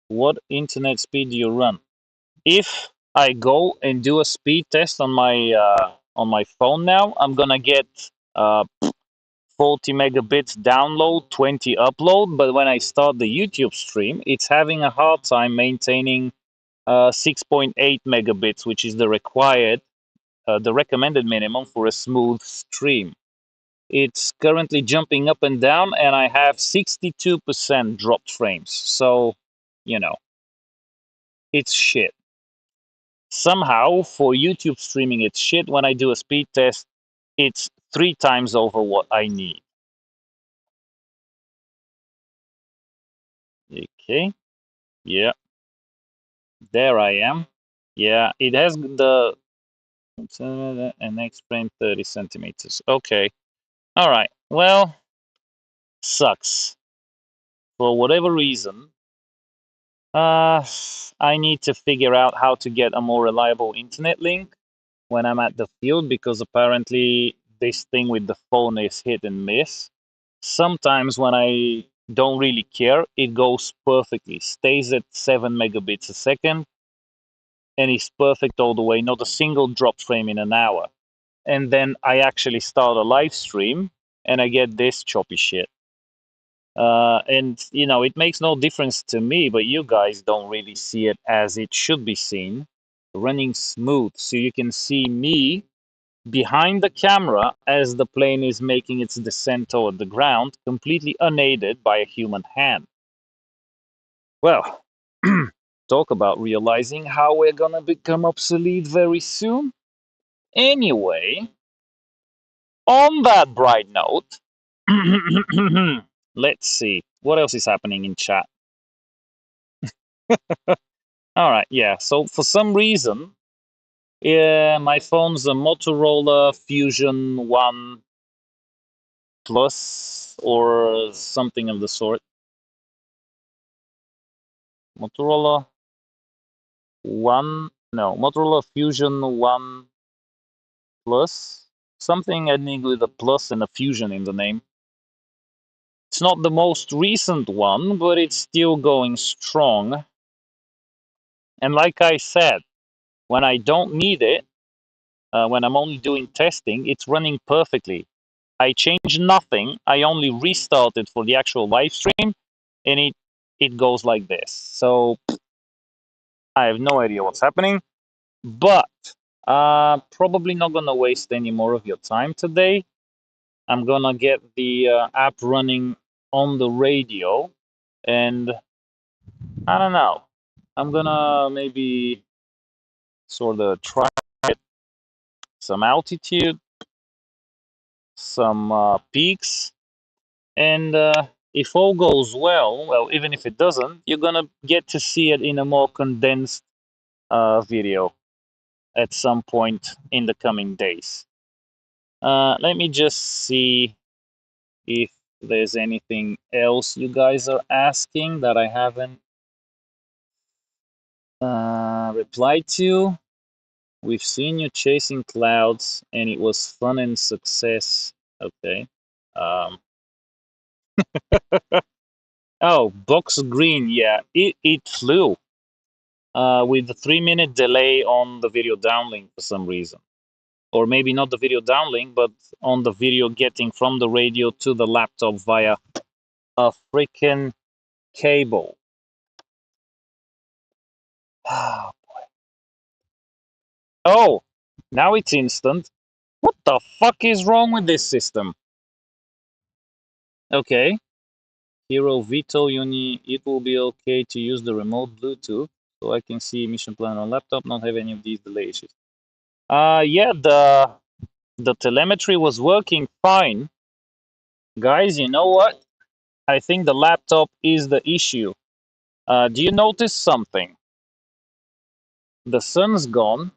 What internet speed do you run? If I go and do a speed test on my phone now, I'm gonna get 40 megabits download, 20 upload. But when I start the YouTube stream, it's having a hard time maintaining 6.8 megabits, which is the required, the recommended minimum for a smooth stream. It's currently jumping up and down, and I have 62% dropped frames. So, you know, it's shit. Somehow, for YouTube streaming, it's shit. When I do a speed test, it's 3 times over what I need. Okay. Yeah. There I am. Yeah, it has the next frame 30 centimeters. Okay. All right. Well, sucks. For whatever reason, Uh, I need to figure out how to get a more reliable internet link when I'm at the field, because apparently this thing with the phone is hit and miss. Sometimes when I don't really care, it goes perfectly, stays at 7 megabits a second, and is perfect all the way, not a single drop frame in an hour. And then I actually start a live stream and I get this choppy shit. And it makes no difference to me, but you guys don't really see it as it should be seen, running smooth. So you can see me behind the camera as the plane is making its descent toward the ground, completely unaided by a human hand. Well, talk about realizing how we're gonna become obsolete very soon. Anyway, on that bright note, let's see what else is happening in chat. All right, yeah. So for some reason, yeah, my phone's a Motorola Fusion 1 Plus or something of the sort. Motorola 1, no, Motorola Fusion 1 Plus, something ending with a plus and a fusion in the name. It's not the most recent one, but it's still going strong. And like I said, when I don't need it, when I'm only doing testing, it's running perfectly. I changed nothing. I only restarted for the actual live stream, and it goes like this. So I have no idea what's happening, but probably not gonna waste any more of your time today. I'm gonna get the app running on the radio, and I don't know. I'm gonna maybe sort of try some altitude, some peaks, and if all goes well, even if it doesn't, you're gonna get to see it in a more condensed video at some point in the coming days. Let me just see if there's anything else you guys are asking that I haven't replied to. We've seen you chasing clouds, and it was fun and success. Okay. Um, oh, box green. Yeah, it flew with a 3-minute delay on the video downlink for some reason. Or maybe not the video downlink, but on the video getting from the radio to the laptop via a freaking cable. Oh, now it's instant. What the fuck is wrong with this system? Okay. Hero Vito Uni, it will be okay to use the remote Bluetooth, so I can see mission plan on laptop, not have any of these delay issues. Yeah, the telemetry was working fine. Guys, you know what? I think the laptop is the issue. Do you notice something? The sun's gone,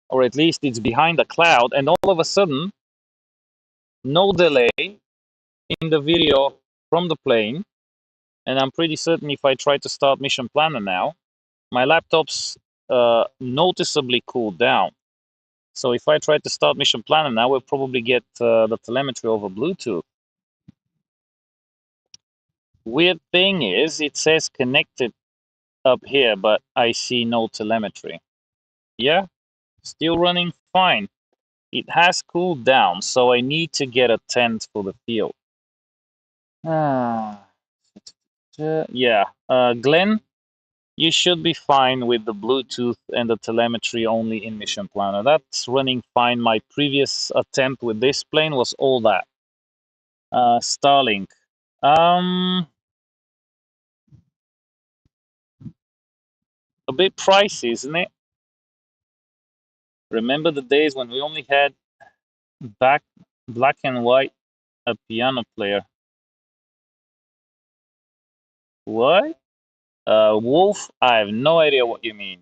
or at least it's behind a cloud, and all of a sudden, no delay in the video from the plane. And I'm pretty certain if I try to start Mission Planner now, my laptop's noticeably cooled down. So if I try to start Mission Planner now, we'll probably get the telemetry over Bluetooth. Weird thing is, it says connected up here, but I see no telemetry. Yeah, still running fine. It has cooled down, so I need to get a tent for the field. Yeah, Glenn, you should be fine with the Bluetooth and the telemetry only in Mission Planner. That's running fine. My previous attempt with this plane was all that. Starlink. A bit pricey, isn't it? Remember the days when we only had black and white a piano player? What? Wolf? I have no idea what you mean.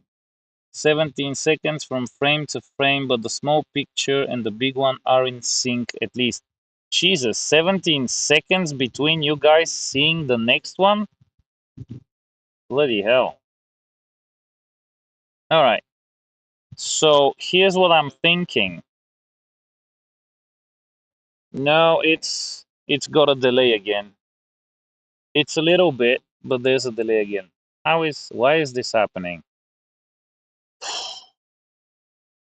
17 seconds from frame to frame, but the small picture and the big one are in sync at least. Jesus, 17 seconds between you guys seeing the next one? Bloody hell. All right. So here's what I'm thinking. No, it's got a delay again. It's a little bit, but there's a delay again. Why is this happening?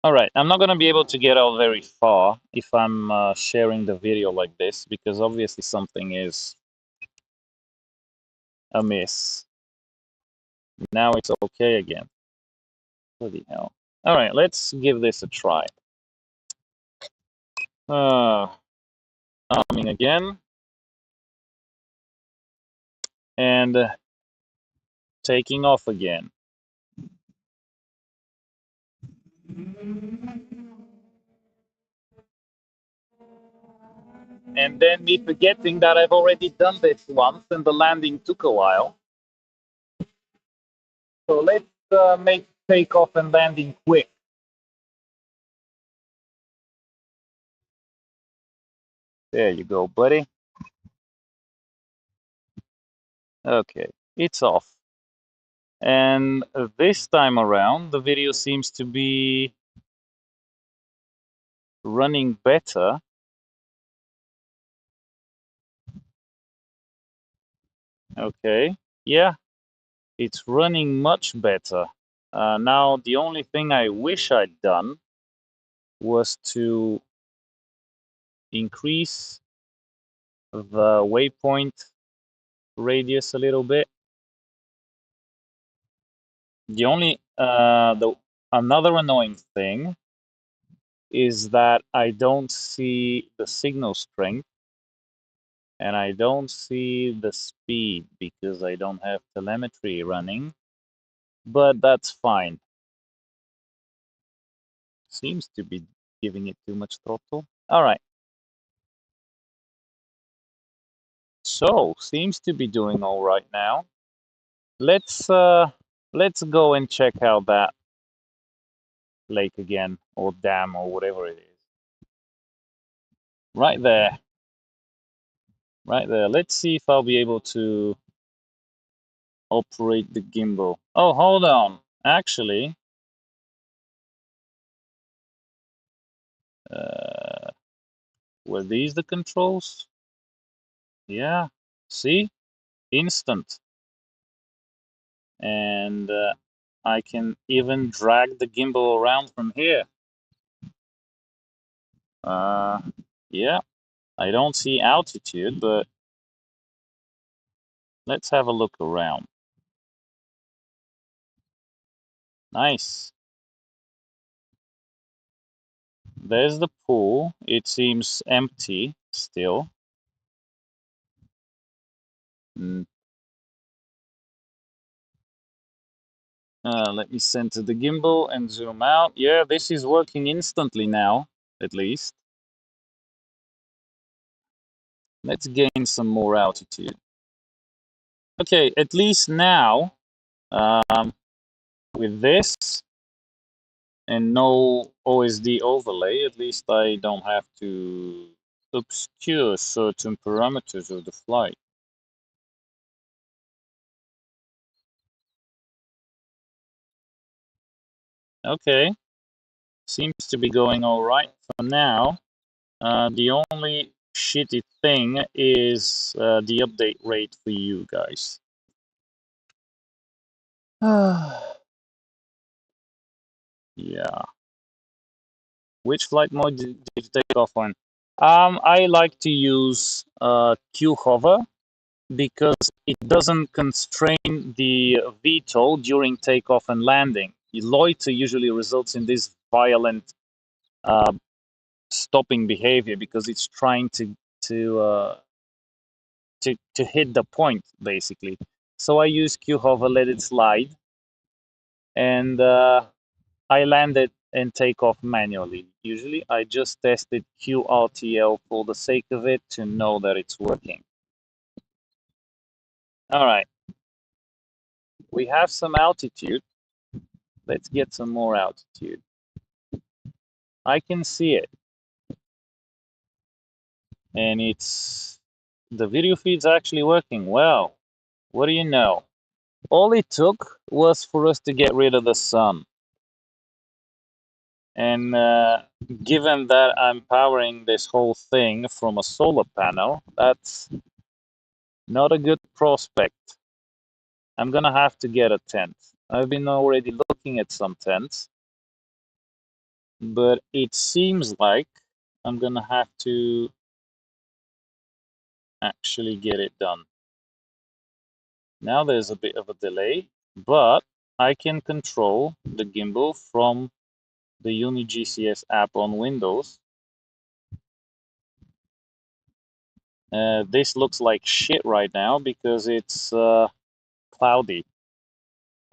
All right, I'm not going to be able to get out very far if I'm sharing the video like this, because obviously something is amiss. Now it's okay again. Bloody hell. All right, let's give this a try. Arming again. And taking off again. And then me forgetting that I've already done this once and the landing took a while. So let's make takeoff and landing quick. There you go, buddy. Okay, it's off. And this time around, the video seems to be running better. Okay, yeah, it's running much better. Now, the only thing I wish I'd done was to increase the waypoint radius a little bit. The only another annoying thing is that I don't see the signal strength and I don't see the speed because I don't have telemetry running, but that's fine. Seems to be giving it too much throttle. All right. So seems to be doing all right now. Let's go and check out that lake again, or dam, or whatever it is. Right there. Right there. Let's see if I'll be able to operate the gimbal. Oh, hold on. Actually, were these the controls? Yeah. See? Instant. And I can even drag the gimbal around from here. Yeah. I don't see altitude, but let's have a look around. Nice. There's the pool. It seems empty still. Let me center the gimbal and zoom out. Yeah, this is working instantly now, at least. Let's gain some more altitude. Okay, at least now, with this and no OSD overlay, at least I don't have to obscure certain parameters of the flight. Okay, seems to be going all right for now. The only shitty thing is the update rate for you guys. Yeah. Which flight mode did you take off on? I like to use Q hover because it doesn't constrain the VTOL during takeoff and landing. Loiter usually results in this violent stopping behavior because it's trying to hit the point basically. So I use Q hover, let it slide, and I landed and take off manually. Usually I just tested QRTL for the sake of it to know that it's working. All right. We have some altitude. Let's get some more altitude. I can see it. And the video feed's actually working well. What do you know? All it took was for us to get rid of the sun. And given that I'm powering this whole thing from a solar panel, that's not a good prospect. I'm gonna have to get a tent. I've been already looking at some tents, but it seems like I'm gonna have to actually get it done. Now there's a bit of a delay, but I can control the gimbal from the Uni GCS app on Windows. This looks like shit right now because it's cloudy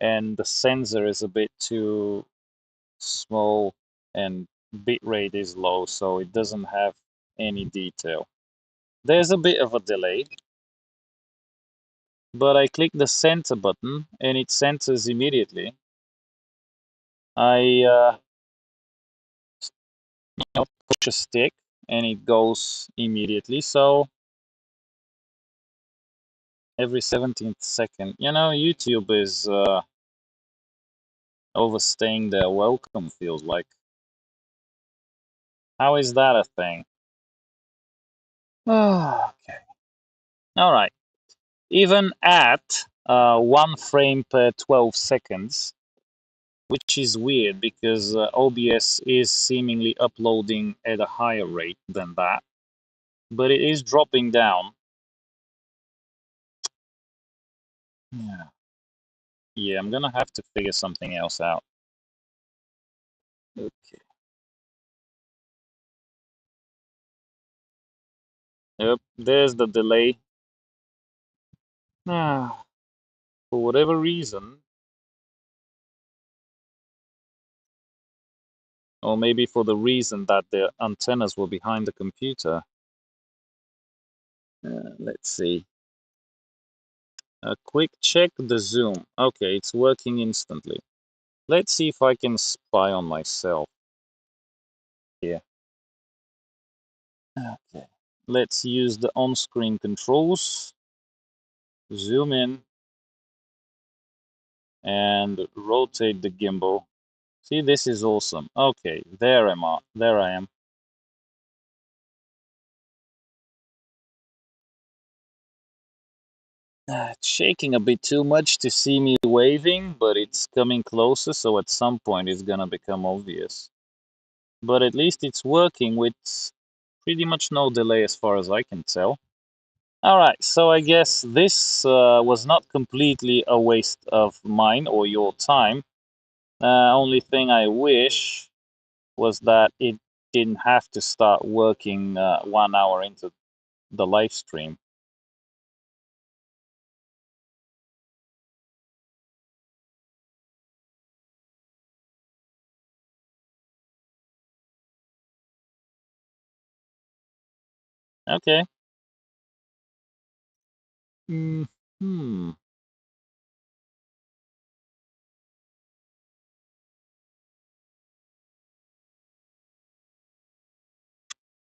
and the sensor is a bit too small and bitrate is low, so it doesn't have any detail. There's a bit of a delay, but I click the center button and it centers immediately. I push a stick and it goes immediately. So every 17th second, YouTube is overstaying their welcome, feels like. How is that a thing? Okay. All right. Even at 1 frame per 12 seconds, which is weird because OBS is seemingly uploading at a higher rate than that, but it is dropping down. Yeah, I'm gonna have to figure something else out. Okay. Yep, there's the delay. For whatever reason, or maybe for the reason that the antennas were behind the computer. Let's see. A quick check the zoom. Okay, it's working instantly. Let's see if I can spy on myself here. Okay. Let's use the on-screen controls. Zoom in and rotate the gimbal. See, this is awesome. Okay, there I am. It's shaking a bit too much to see me waving, but it's coming closer, so at some point it's gonna become obvious. But at least it's working with pretty much no delay as far as I can tell. All right, so I guess this was not completely a waste of mine or your time. Only thing I wish was that it didn't have to start working 1 hour into the live stream. Okay. Hmm.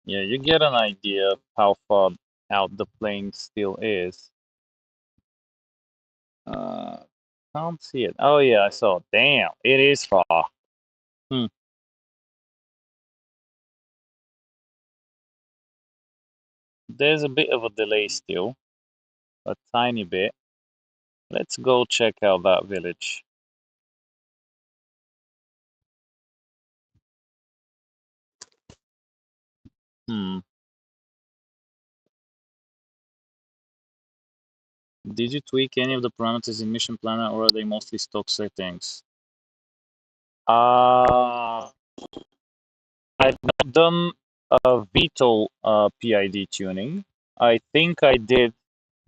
Yeah, you get an idea of how far out the plane still is. Uh, can't see it. Oh yeah, I saw it. Damn, it is far. Hmm. There's a bit of a delay still, a tiny bit. Let's go check out that village. Hmm. Did you tweak any of the parameters in Mission Planner, or are they mostly stock settings? I've not done a VTOL PID tuning. I think I did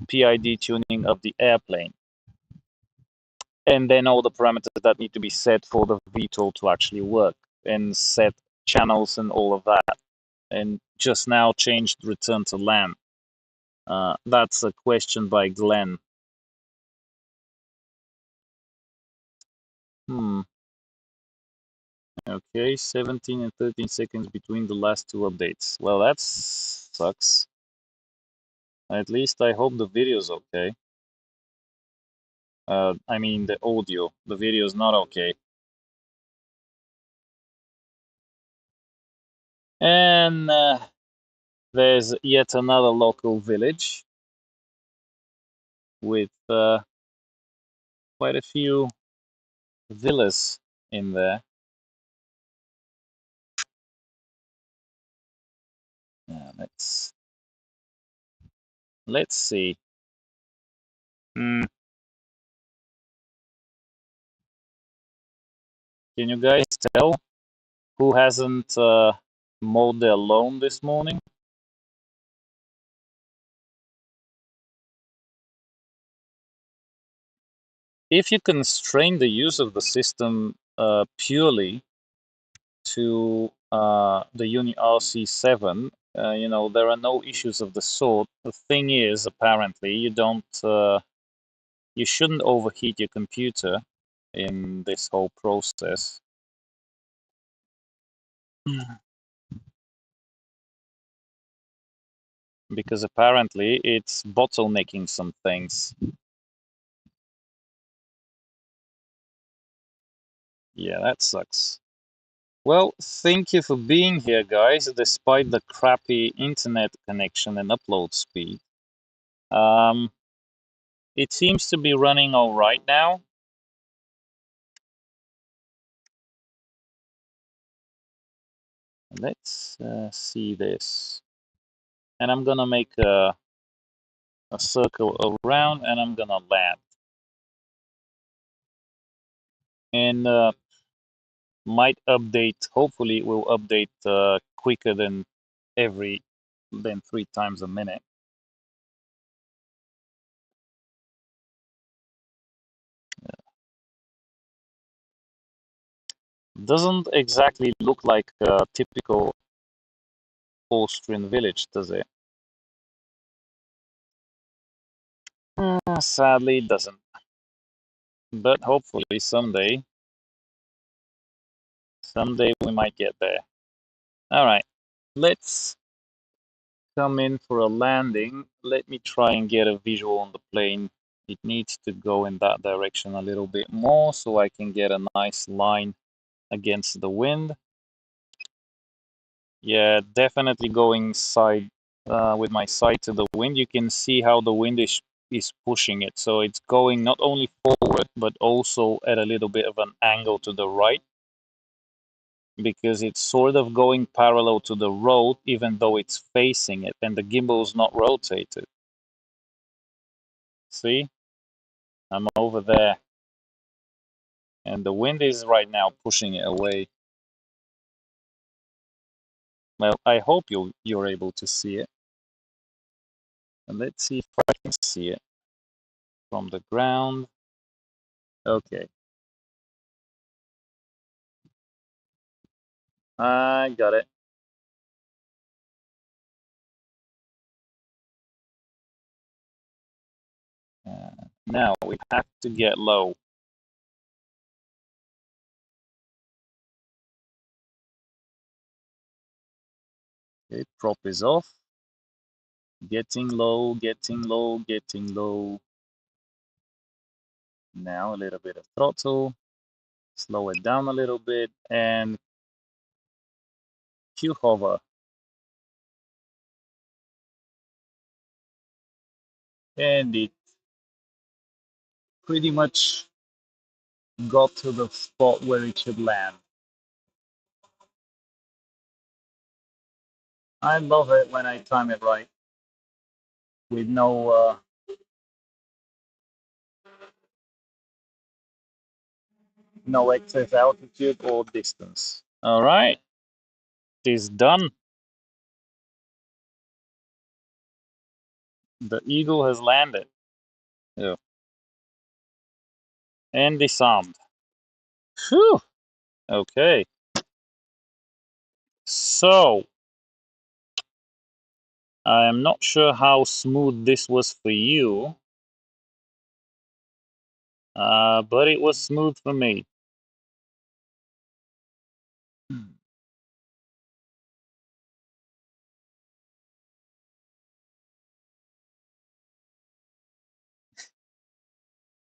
PID tuning of the airplane, and then all the parameters that need to be set for the VTOL to actually work, and set channels and all of that. And just now changed return to land. That's a question by Glenn. Hmm. Okay, 17 and 13 seconds between the last two updates. Well, that sucks. At least I hope the video's okay. I mean the audio. The video is not okay. And there's yet another local village with quite a few villas in there. Let's see. Hmm. Can you guys tell who hasn't mowed their lawn this morning? If you constrain the use of the system purely to the UniRC 7, there are no issues of the sort. The thing is, apparently, you shouldn't overheat your computer in this whole process. Because apparently it's bottlenecking some things. Yeah, that sucks. Well, thank you for being here, guys, despite the crappy internet connection and upload speed. It seems to be running all right now. Let's see this. And I'm gonna make a circle around and I'm gonna land. And might update, hopefully it will update quicker than 3 times a minute. Doesn't exactly look like a typical Austrian village, does it? Sadly, it doesn't. But hopefully someday we might get there. All right, let's come in for a landing. Let me try and get a visual on the plane. It needs to go in that direction a little bit more so I can get a nice line against the wind. Yeah, definitely going side with my side to the wind. You can see how the wind is pushing it. So it's going not only forward, but also at a little bit of an angle to the right because it's sort of going parallel to the road, even though it's facing it, and the gimbal is not rotated. See? I'm over there, and the wind is right now pushing it away. Well, I hope you're able to see it. And let's see if I can see it from the ground. Okay. I got it. Now we have to get low. Okay, prop is off. Getting low, getting low, getting low. Now a little bit of throttle. Slow it down a little bit and Q hover. And it pretty much got to the spot where it should land. I love it when I time it right with no excess altitude or distance. All right, it is done. The eagle has landed. Yeah. And disarmed. Phew. Okay. So I am not sure how smooth this was for you, but it was smooth for me.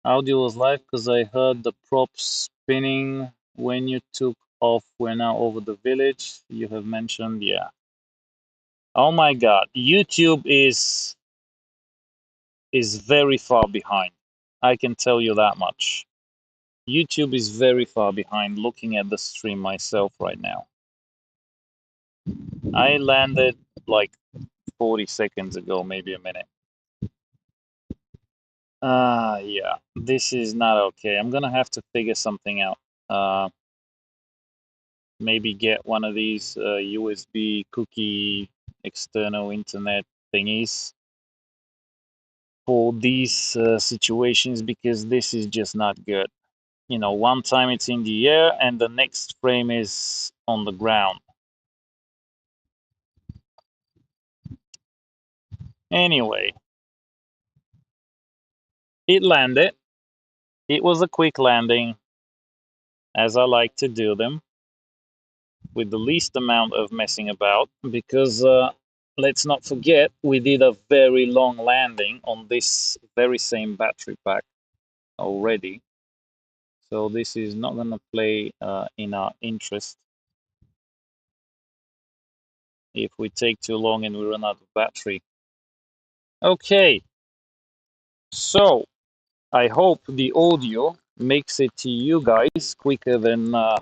Audio was live because I heard the props spinning when you took off. We're now over the village. You have mentioned, yeah. Oh my God, YouTube is very far behind. I can tell you that much. YouTube is very far behind. Looking at the stream myself right now. I landed like 40 seconds ago, maybe a minute. Yeah, this is not okay. I'm gonna have to figure something out. Uh, Maybe get one of these USB cookie external internet thingies for these situations because this is just not good. You know, one time it's in the air and the next frame is on the ground. Anyway, it landed. It was a quick landing, as I like to do them, with the least amount of messing about, because let's not forget, we did a very long landing on this very same battery pack already. So this is not going to play in our interest if we take too long and we run out of battery. Okay, so I hope the audio makes it to you guys quicker than the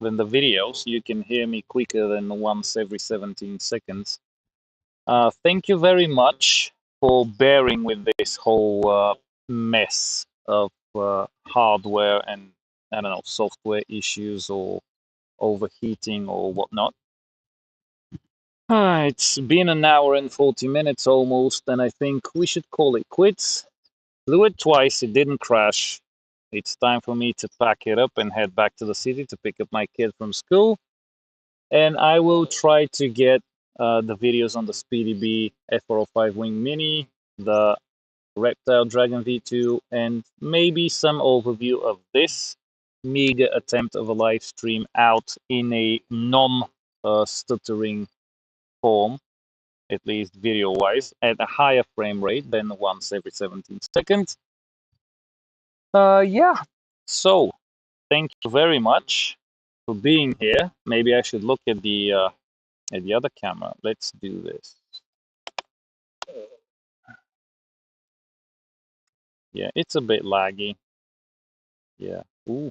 videos. You can hear me quicker than once every 17 seconds. Thank you very much for bearing with this whole mess of hardware and, I don't know, software issues or overheating or whatnot. It's been an hour and 40 minutes almost, and I think we should call it quits. Flew it twice, it didn't crash. It's time for me to pack it up and head back to the city to pick up my kid from school. And I will try to get the videos on the Speedy Bee F405 Wing Mini, the Reptile Dragon V2, and maybe some overview of this meager attempt of a live stream out in a non-stuttering form, at least video-wise, at a higher frame rate than once every 17 seconds. Yeah, so thank you very much for being here. Maybe I should look at the other camera. Let's do this. Yeah, it's a bit laggy. Yeah. Ooh.